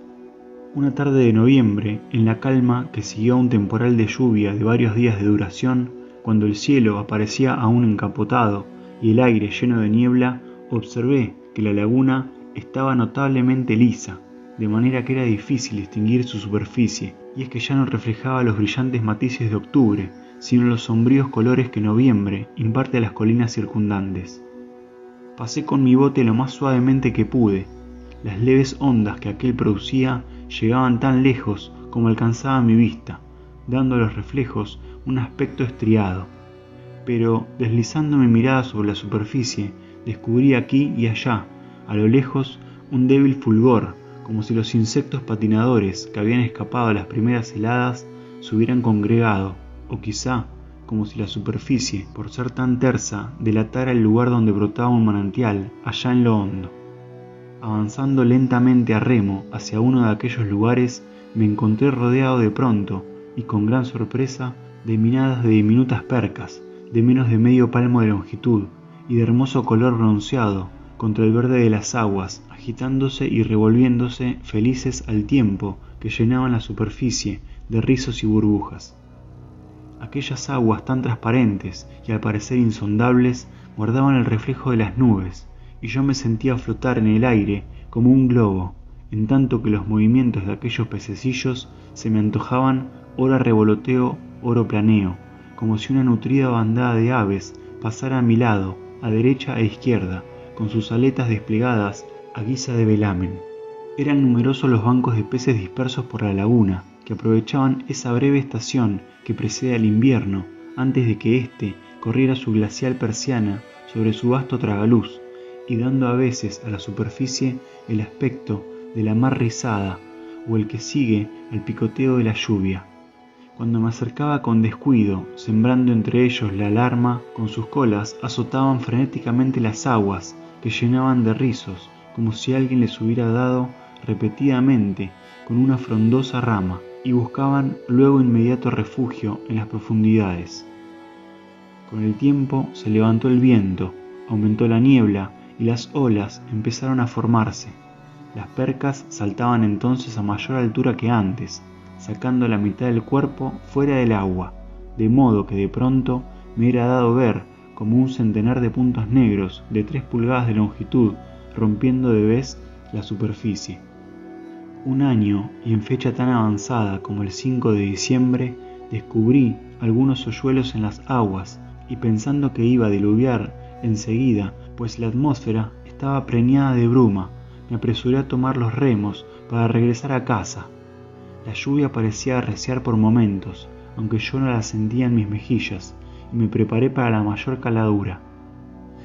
Una tarde de noviembre, en la calma que siguió a un temporal de lluvia de varios días de duración, cuando el cielo aparecía aún encapotado y el aire lleno de niebla, observé que la laguna estaba notablemente lisa, de manera que era difícil distinguir su superficie, y es que ya no reflejaba los brillantes matices de octubre, sino los sombríos colores que noviembre imparte a las colinas circundantes. Pasé con mi bote lo más suavemente que pude. Las leves ondas que aquel producía llegaban tan lejos como alcanzaba mi vista, dando a los reflejos un aspecto estriado. Pero, deslizando mi mirada sobre la superficie, descubrí aquí y allá, a lo lejos, un débil fulgor, como si los insectos patinadores que habían escapado a las primeras heladas se hubieran congregado, o quizá, como si la superficie, por ser tan tersa, delatara el lugar donde brotaba un manantial, allá en lo hondo. Avanzando lentamente a remo hacia uno de aquellos lugares, me encontré rodeado de pronto, y con gran sorpresa, de minadas de diminutas percas, de menos de medio palmo de longitud, y de hermoso color bronceado, contra el verde de las aguas, agitándose y revolviéndose felices al tiempo que llenaban la superficie de rizos y burbujas. Aquellas aguas tan transparentes y al parecer insondables guardaban el reflejo de las nubes, y yo me sentía flotar en el aire como un globo, en tanto que los movimientos de aquellos pececillos se me antojaban ora revoloteo, ora planeo, como si una nutrida bandada de aves pasara a mi lado, a derecha e izquierda, con sus aletas desplegadas a guisa de velamen. Eran numerosos los bancos de peces dispersos por la laguna, que aprovechaban esa breve estación que precede al invierno, antes de que éste corriera su glacial persiana sobre su vasto tragaluz, y dando a veces a la superficie el aspecto de la mar rizada o el que sigue al picoteo de la lluvia. Cuando me acercaba con descuido, sembrando entre ellos la alarma, con sus colas azotaban frenéticamente las aguas que llenaban de rizos, como si alguien les hubiera dado repetidamente con una frondosa rama, y buscaban luego inmediato refugio en las profundidades. Con el tiempo se levantó el viento, aumentó la niebla y las olas empezaron a formarse. Las percas saltaban entonces a mayor altura que antes, sacando la mitad del cuerpo fuera del agua, de modo que de pronto me era dado ver como un centenar de puntos negros de 3 pulgadas de longitud rompiendo de vez la superficie. Un año y en fecha tan avanzada como el 5 de diciembre descubrí algunos hoyuelos en las aguas y pensando que iba a diluviar enseguida, pues la atmósfera estaba preñada de bruma, me apresuré a tomar los remos para regresar a casa. La lluvia parecía arreciar por momentos, aunque yo no la sentía en mis mejillas, y me preparé para la mayor caladura.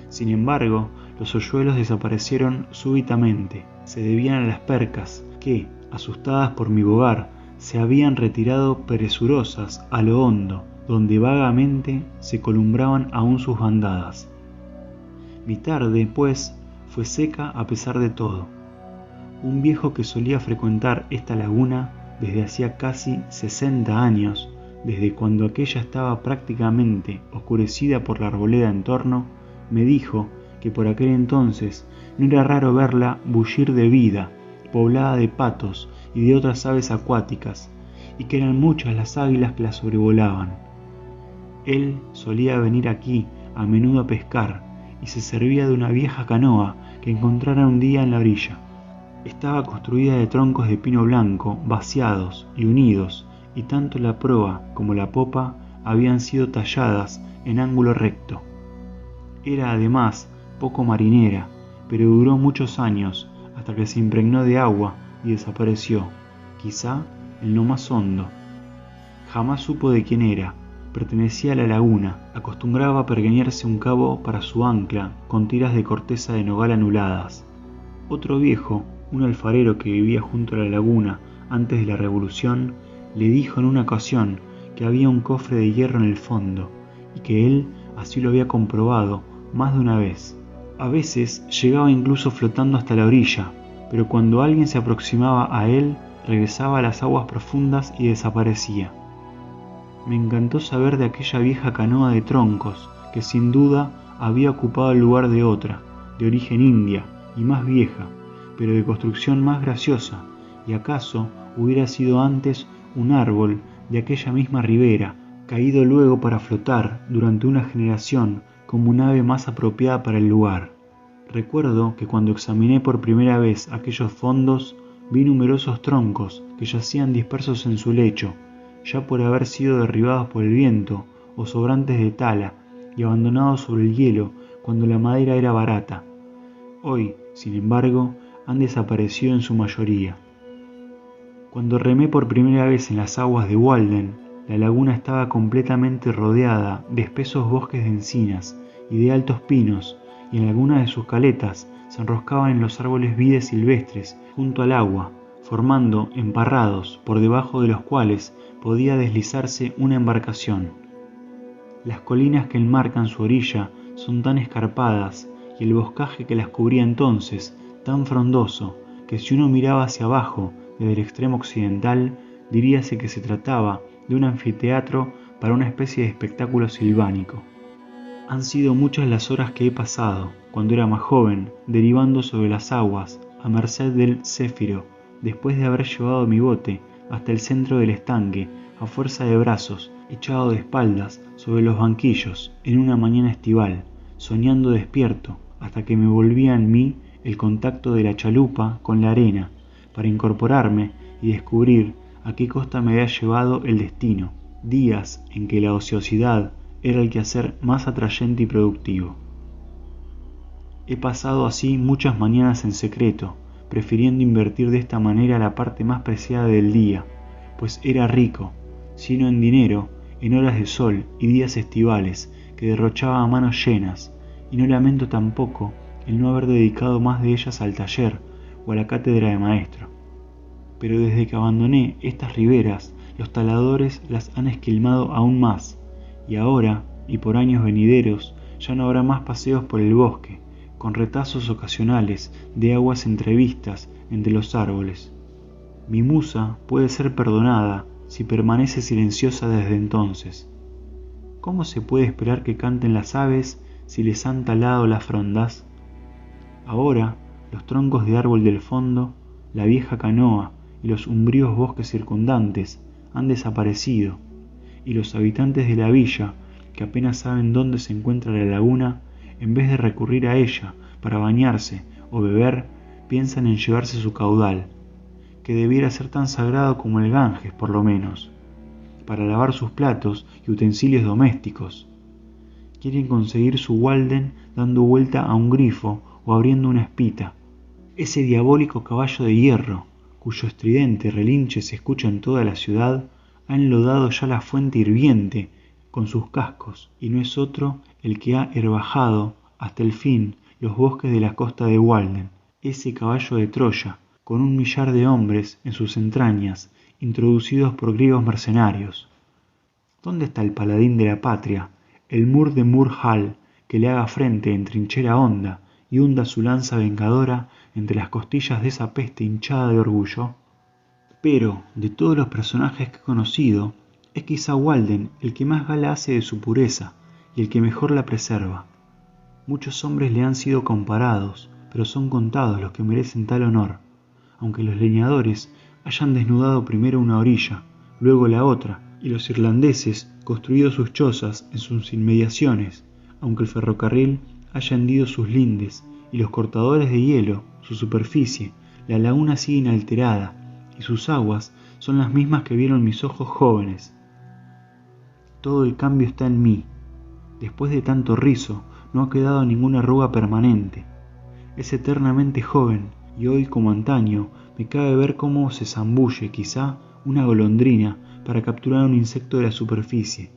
Sin embargo, los hoyuelos desaparecieron súbitamente. Se debían a las percas, que, asustadas por mi bogar, se habían retirado presurosas a lo hondo, donde vagamente se columbraban aún sus bandadas. Mi tarde, pues, fue seca a pesar de todo. Un viejo que solía frecuentar esta laguna desde hacía casi 60 años, desde cuando aquella estaba prácticamente oscurecida por la arboleda en torno, me dijo que por aquel entonces no era raro verla bullir de vida, poblada de patos y de otras aves acuáticas, y que eran muchas las águilas que la sobrevolaban. Él solía venir aquí a menudo a pescar y se servía de una vieja canoa que encontrara un día en la orilla. Estaba construida de troncos de pino blanco vaciados y unidos, y tanto la proa como la popa habían sido talladas en ángulo recto. Era además poco marinera, pero duró muchos años hasta que se impregnó de agua y desapareció, quizá en lo más hondo. Jamás supo de quién era. Pertenecía a la laguna, acostumbraba a pergeñarse un cabo para su ancla con tiras de corteza de nogal anuladas. Otro viejo, un alfarero que vivía junto a la laguna antes de la revolución, le dijo en una ocasión que había un cofre de hierro en el fondo, y que él así lo había comprobado más de una vez. A veces llegaba incluso flotando hasta la orilla, pero cuando alguien se aproximaba a él, regresaba a las aguas profundas y desaparecía. Me encantó saber de aquella vieja canoa de troncos, que sin duda había ocupado el lugar de otra, de origen india y más vieja, pero de construcción más graciosa, y acaso hubiera sido antes un árbol de aquella misma ribera, caído luego para flotar durante una generación como un ave más apropiada para el lugar. Recuerdo que cuando examiné por primera vez aquellos fondos, vi numerosos troncos que yacían dispersos en su lecho, ya por haber sido derribados por el viento o sobrantes de tala y abandonados sobre el hielo cuando la madera era barata. Hoy, sin embargo, han desaparecido en su mayoría. Cuando remé por primera vez en las aguas de Walden, la laguna estaba completamente rodeada de espesos bosques de encinas y de altos pinos, y en algunas de sus caletas se enroscaban en los árboles vides silvestres junto al agua, formando emparrados por debajo de los cuales podía deslizarse una embarcación. Las colinas que enmarcan su orilla son tan escarpadas y el boscaje que las cubría entonces tan frondoso que si uno miraba hacia abajo desde el extremo occidental diríase que se trataba de un anfiteatro para una especie de espectáculo silvánico. Han sido muchas las horas que he pasado, cuando era más joven, derivando sobre las aguas, a merced del céfiro, después de haber llevado mi bote hasta el centro del estanque, a fuerza de brazos, echado de espaldas sobre los banquillos, en una mañana estival, soñando despierto, hasta que me volvía en mí el contacto de la chalupa con la arena, para incorporarme y descubrir a qué costa me había llevado el destino, días en que la ociosidad era el quehacer más atrayente y productivo. He pasado así muchas mañanas en secreto, prefiriendo invertir de esta manera la parte más preciada del día, pues era rico, si no en dinero, en horas de sol y días estivales que derrochaba a manos llenas, y no lamento tampoco el no haber dedicado más de ellas al taller o a la cátedra de maestro. Pero desde que abandoné estas riberas, los taladores las han esquilmado aún más, y ahora, y por años venideros, ya no habrá más paseos por el bosque, con retazos ocasionales de aguas entrevistas entre los árboles. Mi musa puede ser perdonada si permanece silenciosa desde entonces. ¿Cómo se puede esperar que canten las aves si les han talado las frondas? Ahora, los troncos de árbol del fondo, la vieja canoa y los umbríos bosques circundantes han desaparecido, y los habitantes de la villa, que apenas saben dónde se encuentra la laguna, en vez de recurrir a ella para bañarse o beber, piensan en llevarse su caudal, que debiera ser tan sagrado como el Ganges por lo menos, para lavar sus platos y utensilios domésticos. Quieren conseguir su Walden dando vuelta a un grifo o abriendo una espita. Ese diabólico caballo de hierro, cuyo estridente relinche se escucha en toda la ciudad, ha enlodado ya la fuente hirviente con sus cascos, y no es otro el que ha herbajado hasta el fin los bosques de la costa de Walden. Ese caballo de Troya, con 1.000.000 de hombres en sus entrañas, introducidos por griegos mercenarios. ¿Dónde está el paladín de la patria, el Mur de Mur-Hal, que le haga frente en trinchera honda y hunda su lanza vengadora entre las costillas de esa peste hinchada de orgullo? Pero, de todos los personajes que he conocido, es quizá Walden el que más gala hace de su pureza y el que mejor la preserva. Muchos hombres le han sido comparados, pero son contados los que merecen tal honor, aunque los leñadores hayan desnudado primero una orilla, luego la otra, y los irlandeses construido sus chozas en sus inmediaciones, aunque el ferrocarril haya hendido sus lindes, y los cortadores de hielo su superficie, la laguna sigue inalterada, y sus aguas son las mismas que vieron mis ojos jóvenes. Todo el cambio está en mí. Después de tanto rizo, no ha quedado ninguna arruga permanente. Es eternamente joven, y hoy, como antaño, me cabe ver cómo se zambulle, quizá, una golondrina para capturar un insecto de la superficie.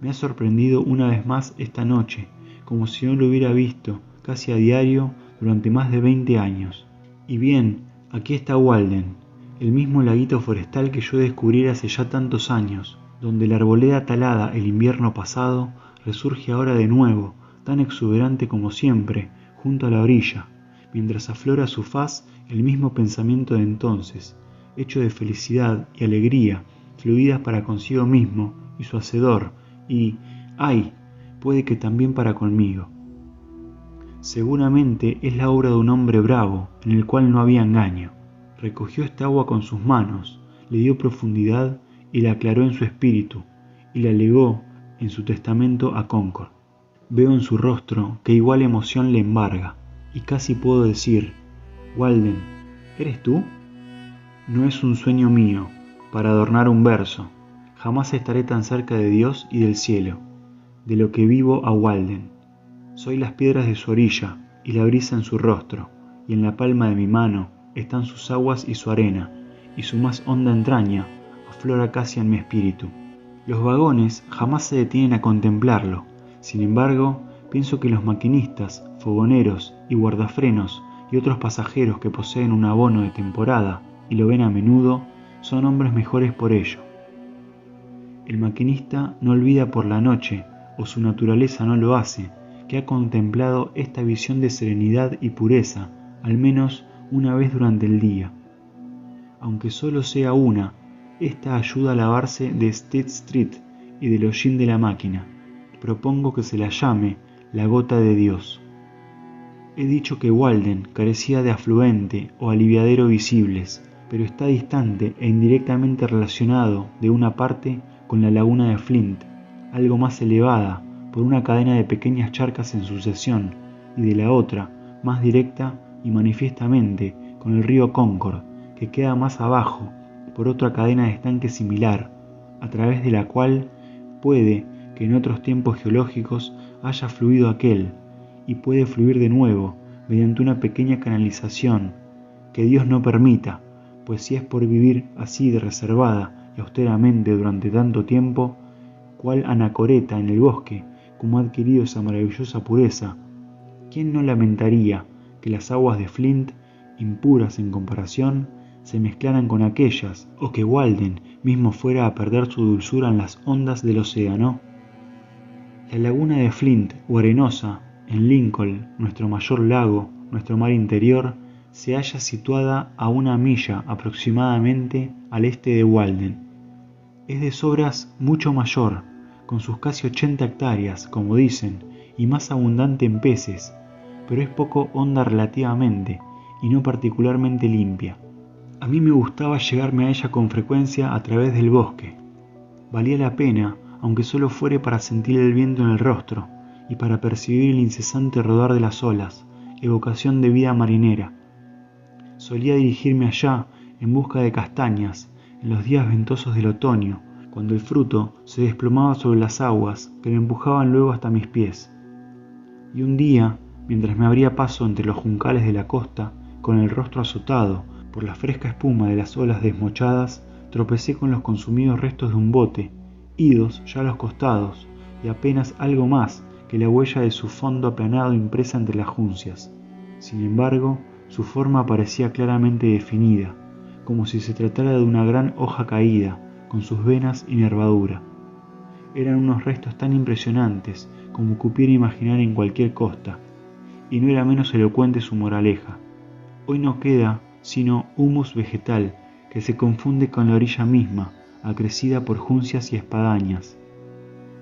Me ha sorprendido una vez más esta noche, como si no lo hubiera visto casi a diario durante más de 20 años. Y bien, aquí está Walden, el mismo laguito forestal que yo descubrí hace ya tantos años, donde la arboleda talada el invierno pasado resurge ahora de nuevo, tan exuberante como siempre, junto a la orilla, mientras aflora a su faz el mismo pensamiento de entonces, hecho de felicidad y alegría, fluidas para consigo mismo y su hacedor, y, ¡ay!, puede que también para conmigo. Seguramente es la obra de un hombre bravo, en el cual no había engaño. Recogió esta agua con sus manos, le dio profundidad y la aclaró en su espíritu, y la legó en su testamento a Concord. Veo en su rostro que igual emoción le embarga, y casi puedo decir: Walden, ¿eres tú? No es un sueño mío, para adornar un verso. Jamás estaré tan cerca de Dios y del cielo, de lo que vivo a Walden. Soy las piedras de su orilla y la brisa en su rostro, y en la palma de mi mano están sus aguas y su arena, y su más honda entraña aflora casi en mi espíritu. Los vagones jamás se detienen a contemplarlo. Sin embargo, pienso que los maquinistas, fogoneros y guardafrenos y otros pasajeros que poseen un abono de temporada y lo ven a menudo, son hombres mejores por ello. El maquinista no olvida por la noche, o su naturaleza no lo hace, que ha contemplado esta visión de serenidad y pureza, al menos una vez durante el día. Aunque solo sea una, esta ayuda a lavarse de State Street y del hollín de la máquina. Propongo que se la llame la gota de Dios. He dicho que Walden carecía de afluente o aliviadero visibles, pero está distante e indirectamente relacionado de una parte con la laguna de Flint, algo más elevada por una cadena de pequeñas charcas en sucesión, y de la otra, más directa y manifiestamente, con el río Concord, que queda más abajo por otra cadena de estanques similar, a través de la cual puede que en otros tiempos geológicos haya fluido aquel, y puede fluir de nuevo mediante una pequeña canalización, que Dios no permita, pues si es por vivir así de reservada y austeramente durante tanto tiempo, cual anacoreta en el bosque, como ha adquirido esa maravillosa pureza, ¿quién no lamentaría que las aguas de Flint, impuras en comparación, se mezclaran con aquellas, o que Walden mismo fuera a perder su dulzura en las ondas del océano? La laguna de Flint, o Arenosa, en Lincoln, nuestro mayor lago, nuestro mar interior, se halla situada a 1 milla aproximadamente al este de Walden. Es de sobras mucho mayor, con sus casi 80 hectáreas, como dicen, y más abundante en peces, pero es poco honda relativamente y no particularmente limpia. A mí me gustaba llegarme a ella con frecuencia a través del bosque. Valía la pena, aunque solo fuere para sentir el viento en el rostro y para percibir el incesante rodar de las olas, evocación de vida marinera. Solía dirigirme allá en busca de castañas en los días ventosos del otoño, cuando el fruto se desplomaba sobre las aguas que me empujaban luego hasta mis pies. Y un día, mientras me abría paso entre los juncales de la costa, con el rostro azotado por la fresca espuma de las olas desmochadas, tropecé con los consumidos restos de un bote, idos ya a los costados, y apenas algo más que la huella de su fondo aplanado impresa entre las juncias. Sin embargo, su forma parecía claramente definida, como si se tratara de una gran hoja caída, con sus venas y nervadura. Eran unos restos tan impresionantes como cupiera imaginar en cualquier costa, y no era menos elocuente su moraleja. Hoy no queda sino humus vegetal que se confunde con la orilla misma, acrecida por juncias y espadañas.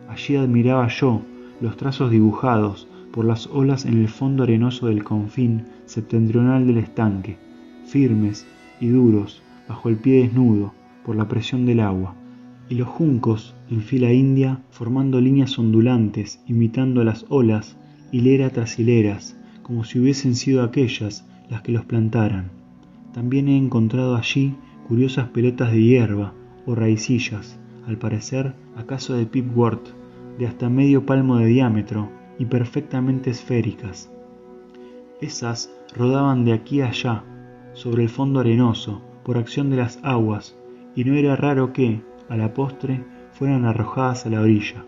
Allí admiraba yo los trazos dibujados por las olas en el fondo arenoso del confín septentrional del estanque, firmes y duros bajo el pie desnudo por la presión del agua, y los juncos en fila india formando líneas ondulantes imitando a las olas, hilera tras hileras, como si hubiesen sido aquellas las que los plantaran. También he encontrado allí curiosas pelotas de hierba o raicillas, al parecer acaso de pipwort, de hasta medio palmo de diámetro y perfectamente esféricas. Esas rodaban de aquí a allá, sobre el fondo arenoso, por acción de las aguas, y no era raro que, a la postre, fueran arrojadas a la orilla.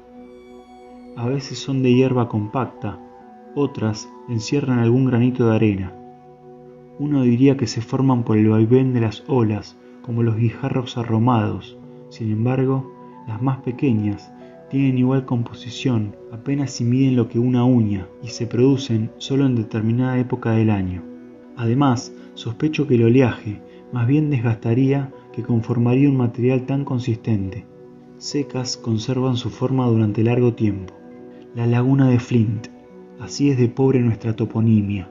A veces son de hierba compacta, otras encierran algún granito de arena. Uno diría que se forman por el vaivén de las olas, como los guijarros arromados. Sin embargo, las más pequeñas tienen igual composición, apenas si miden lo que una uña, y se producen solo en determinada época del año. Además, sospecho que el oleaje más bien desgastaría que conformaría un material tan consistente. Secas conservan su forma durante largo tiempo. La laguna de Flint, así es de pobre nuestra toponimia.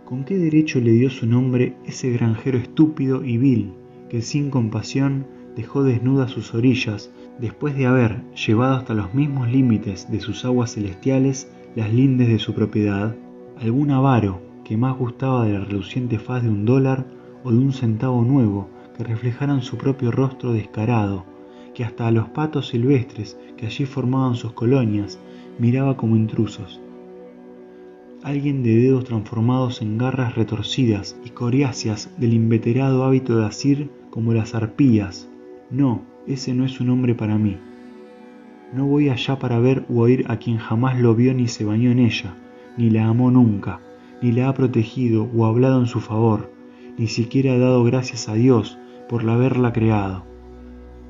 ¿Con qué derecho le dio su nombre ese granjero estúpido y vil que sin compasión dejó desnudas sus orillas después de haber llevado hasta los mismos límites de sus aguas celestiales las lindes de su propiedad? Algún avaro que más gustaba de la reluciente faz de $1 o de un centavo nuevo que reflejaran su propio rostro descarado, que hasta a los patos silvestres que allí formaban sus colonias miraba como intrusos. Alguien de dedos transformados en garras retorcidas y coriáceas del inveterado hábito de asir como las arpías. No, ese no es un hombre para mí. No voy allá para ver u oír a quien jamás lo vio ni se bañó en ella, ni la amó nunca, ni la ha protegido o hablado en su favor, ni siquiera ha dado gracias a Dios por haberla creado.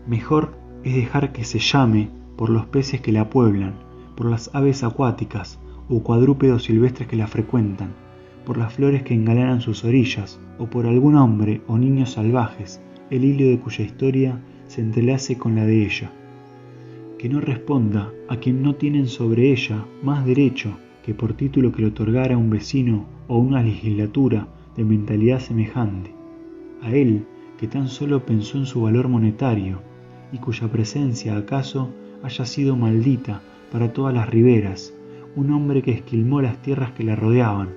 Mejor es dejar que se llame por los peces que la pueblan, por las aves acuáticas o cuadrúpedos silvestres que la frecuentan, por las flores que engalanan sus orillas, o por algún hombre o niños salvajes, el hilo de cuya historia se entrelace con la de ella. Que no responda a quien no tienen sobre ella más derecho que por título que le otorgara un vecino o una legislatura de mentalidad semejante. A él, que tan solo pensó en su valor monetario, y cuya presencia acaso haya sido maldita para todas las riberas, un hombre que esquilmó las tierras que la rodeaban,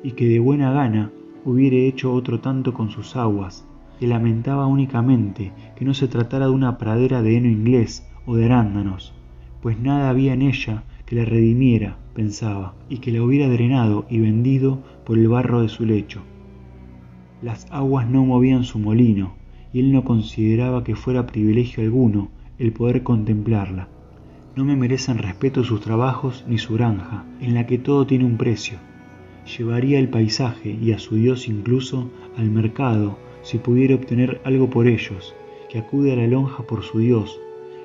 y que de buena gana hubiere hecho otro tanto con sus aguas, que lamentaba únicamente que no se tratara de una pradera de heno inglés o de arándanos, pues nada había en ella que la redimiera, pensaba, y que la hubiera drenado y vendido por el barro de su lecho. Las aguas no movían su molino, y él no consideraba que fuera privilegio alguno el poder contemplarla. No me merecen respeto sus trabajos ni su granja, en la que todo tiene un precio. Llevaría el paisaje y a su Dios incluso al mercado si pudiera obtener algo por ellos, que acude a la lonja por su Dios,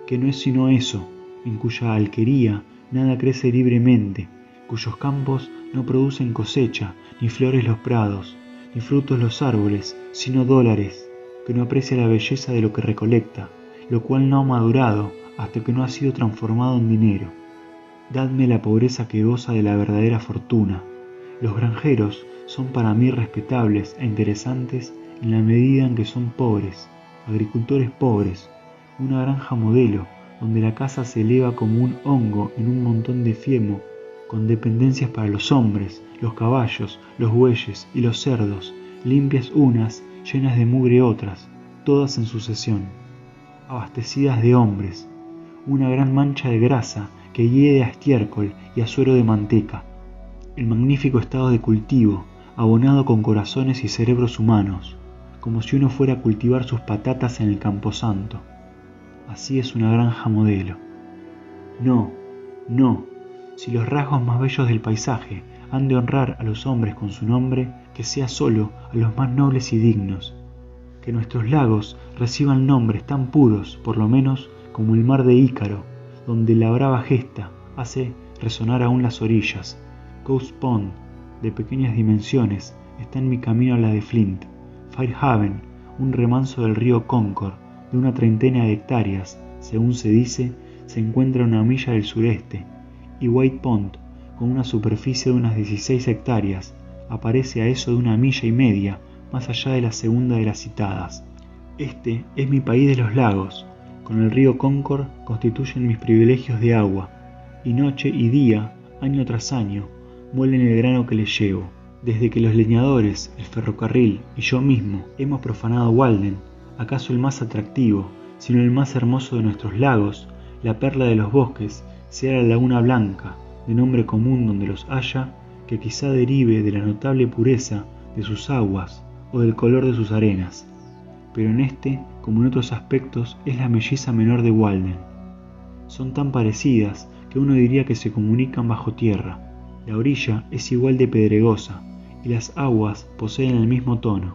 que no es sino eso, en cuya alquería nada crece libremente, cuyos campos no producen cosecha, ni flores los prados, ni frutos los árboles, sino dólares, que no aprecia la belleza de lo que recolecta, lo cual no ha madurado hasta que no ha sido transformado en dinero. Dadme la pobreza que goza de la verdadera fortuna. Los granjeros son para mí respetables e interesantes en la medida en que son pobres, agricultores pobres, una granja modelo, donde la casa se eleva como un hongo en un montón de fiemo, con dependencias para los hombres, los caballos, los bueyes y los cerdos, limpias unas, llenas de mugre otras, todas en sucesión, abastecidas de hombres, una gran mancha de grasa que hiede a estiércol y a suero de manteca, el magnífico estado de cultivo, abonado con corazones y cerebros humanos, como si uno fuera a cultivar sus patatas en el camposanto. Así es una granja modelo. No, no, si los rasgos más bellos del paisaje han de honrar a los hombres con su nombre, que sea solo a los más nobles y dignos. Que nuestros lagos reciban nombres tan puros, por lo menos, como el mar de Ícaro, donde la brava gesta hace resonar aún las orillas. Ghost Pond, de pequeñas dimensiones, está en mi camino a la de Flint. Fairhaven, un remanso del río Concord, de una treintena de hectáreas, según se dice, se encuentra a una milla del sureste, y White Pond, con una superficie de unas 16 hectáreas, aparece a eso de 1,5 millas más allá de la segunda de las citadas. Este es mi país de los lagos, con el río Concord constituyen mis privilegios de agua, y noche y día, año tras año, muelen el grano que les llevo. Desde que los leñadores, el ferrocarril y yo mismo hemos profanado Walden, acaso el más atractivo, sino el más hermoso de nuestros lagos, la perla de los bosques, sea la Laguna Blanca, de nombre común donde los haya, que quizá derive de la notable pureza de sus aguas o del color de sus arenas. Pero en este, como en otros aspectos, es la melliza menor de Walden. Son tan parecidas que uno diría que se comunican bajo tierra. La orilla es igual de pedregosa, y las aguas poseen el mismo tono.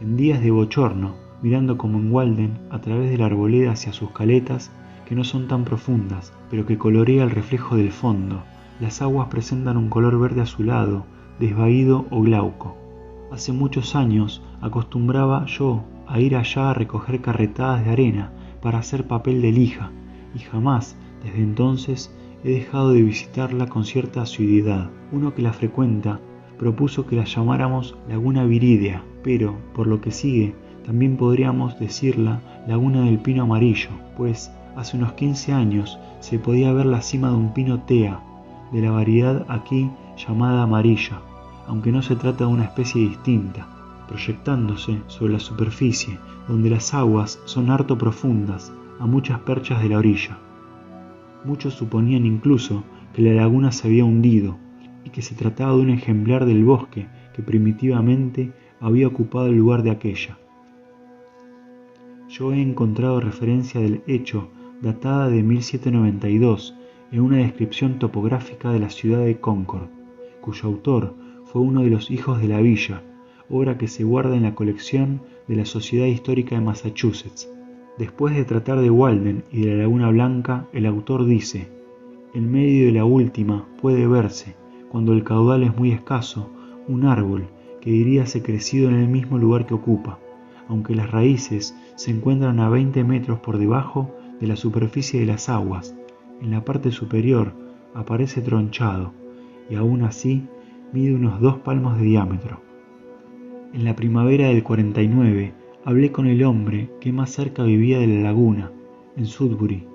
En días de bochorno, mirando como en Walden a través de la arboleda hacia sus caletas, que no son tan profundas, pero que colorea el reflejo del fondo, las aguas presentan un color verde azulado, desvaído o glauco. Hace muchos años acostumbraba yo a ir allá a recoger carretadas de arena para hacer papel de lija, y jamás, desde entonces, he dejado de visitarla con cierta asiduidad. Uno que la frecuenta propuso que la llamáramos Laguna Viridea, pero, por lo que sigue, también podríamos decirla Laguna del Pino Amarillo, pues hace unos 15 años se podía ver la cima de un pino tea, de la variedad aquí llamada amarilla, aunque no se trata de una especie distinta, proyectándose sobre la superficie, donde las aguas son harto profundas, a muchas perchas de la orilla. Muchos suponían incluso que la laguna se había hundido, y que se trataba de un ejemplar del bosque que primitivamente había ocupado el lugar de aquella. Yo he encontrado referencia del hecho datada de 1792 en una descripción topográfica de la ciudad de Concord, cuyo autor fue uno de los hijos de la villa, obra que se guarda en la colección de la Sociedad Histórica de Massachusetts. Después de tratar de Walden y de la Laguna Blanca, el autor dice: en medio de la última puede verse, cuando el caudal es muy escaso, un árbol que diríase crecido en el mismo lugar que ocupa, aunque las raíces se encuentran a 20 metros por debajo de la superficie de las aguas. En la parte superior aparece tronchado, y aún así mide unos 2 palmos de diámetro. En la primavera del 49 hablé con el hombre que más cerca vivía de la laguna, en Sudbury,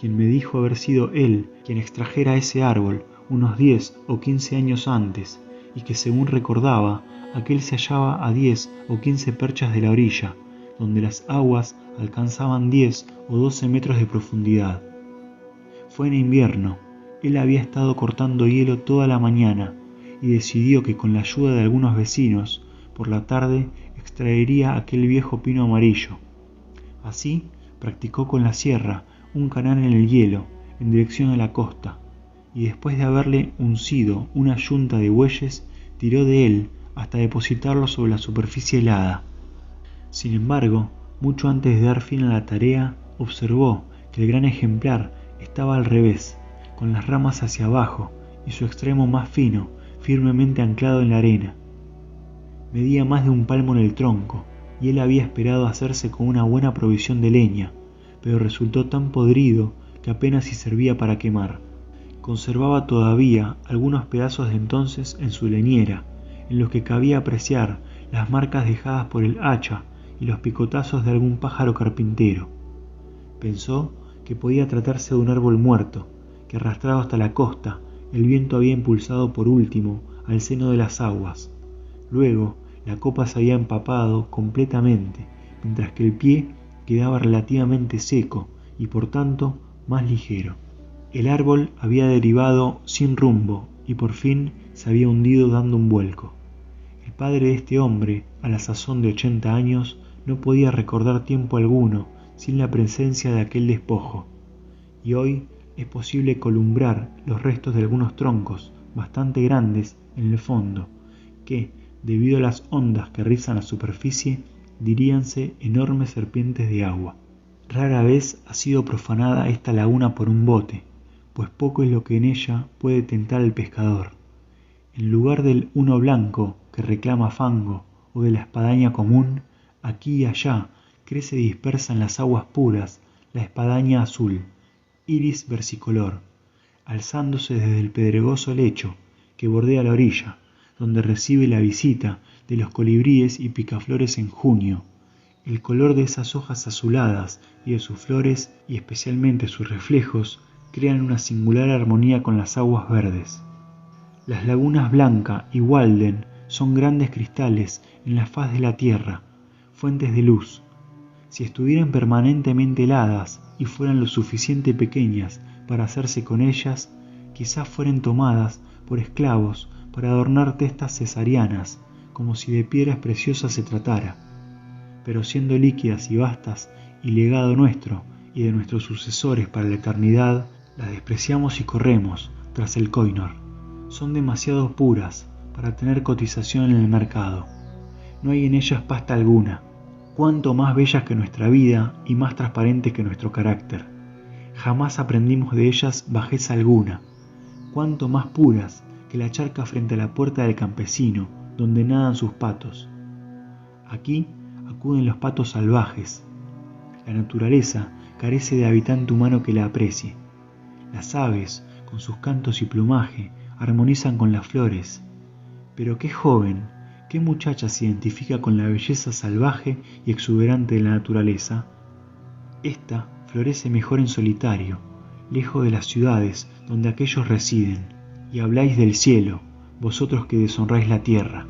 quien me dijo haber sido él quien extrajera ese árbol unos 10 o 15 años antes, y que según recordaba, aquel se hallaba a 10 o 15 perchas de la orilla, donde las aguas alcanzaban 10 o 12 metros de profundidad. Fue en invierno, él había estado cortando hielo toda la mañana, y decidió que con la ayuda de algunos vecinos, por la tarde extraería aquel viejo pino amarillo. Así practicó con la sierra un canal en el hielo, en dirección a la costa, y después de haberle uncido una yunta de bueyes, tiró de él hasta depositarlo sobre la superficie helada. Sin embargo, mucho antes de dar fin a la tarea, observó que el gran ejemplar estaba al revés, con las ramas hacia abajo y su extremo más fino, firmemente anclado en la arena. Medía más de 1 palmo en el tronco, y él había esperado hacerse con una buena provisión de leña, pero resultó tan podrido que apenas si servía para quemar. Conservaba todavía algunos pedazos de entonces en su leñera, en los que cabía apreciar las marcas dejadas por el hacha y los picotazos de algún pájaro carpintero. Pensó que podía tratarse de un árbol muerto, que arrastrado hasta la costa, el viento había impulsado por último al seno de las aguas. Luego, la copa se había empapado completamente, mientras que el pie quedaba relativamente seco y por tanto más ligero. El árbol había derivado sin rumbo y por fin se había hundido dando un vuelco. El padre de este hombre, a la sazón de 80 años, no podía recordar tiempo alguno sin la presencia de aquel despojo, y hoy es posible columbrar los restos de algunos troncos bastante grandes en el fondo, que, debido a las ondas que rizan la superficie, diríanse enormes serpientes de agua. Rara vez ha sido profanada esta laguna por un bote, pues poco es lo que en ella puede tentar al pescador. En lugar del uno blanco que reclama fango o de la espadaña común, aquí y allá crece dispersa en las aguas puras la espadaña azul, iris versicolor, alzándose desde el pedregoso lecho que bordea la orilla, donde recibe la visita de los colibríes y picaflores en junio. El color de esas hojas azuladas y de sus flores, y especialmente sus reflejos, crean una singular armonía con las aguas verdes. Las lagunas Blanca y Walden son grandes cristales en la faz de la tierra, fuentes de luz. Si estuvieran permanentemente heladas y fueran lo suficiente pequeñas para hacerse con ellas, quizás fueran tomadas por esclavos para adornar testas cesarianas, como si de piedras preciosas se tratara. Pero siendo líquidas y vastas y legado nuestro y de nuestros sucesores para la eternidad, las despreciamos y corremos tras el Koinor. Son demasiado puras para tener cotización en el mercado. No hay en ellas pasta alguna, cuanto más bellas que nuestra vida y más transparentes que nuestro carácter. Jamás aprendimos de ellas bajeza alguna, cuanto más puras que la charca frente a la puerta del campesino, donde nadan sus patos. Aquí acuden los patos salvajes. La naturaleza carece de habitante humano que la aprecie. Las aves, con sus cantos y plumaje, armonizan con las flores. Pero qué joven, qué muchacha se identifica con la belleza salvaje y exuberante de la naturaleza. Esta florece mejor en solitario, lejos de las ciudades donde aquellos residen, y habláis del cielo, vosotros que deshonráis la tierra.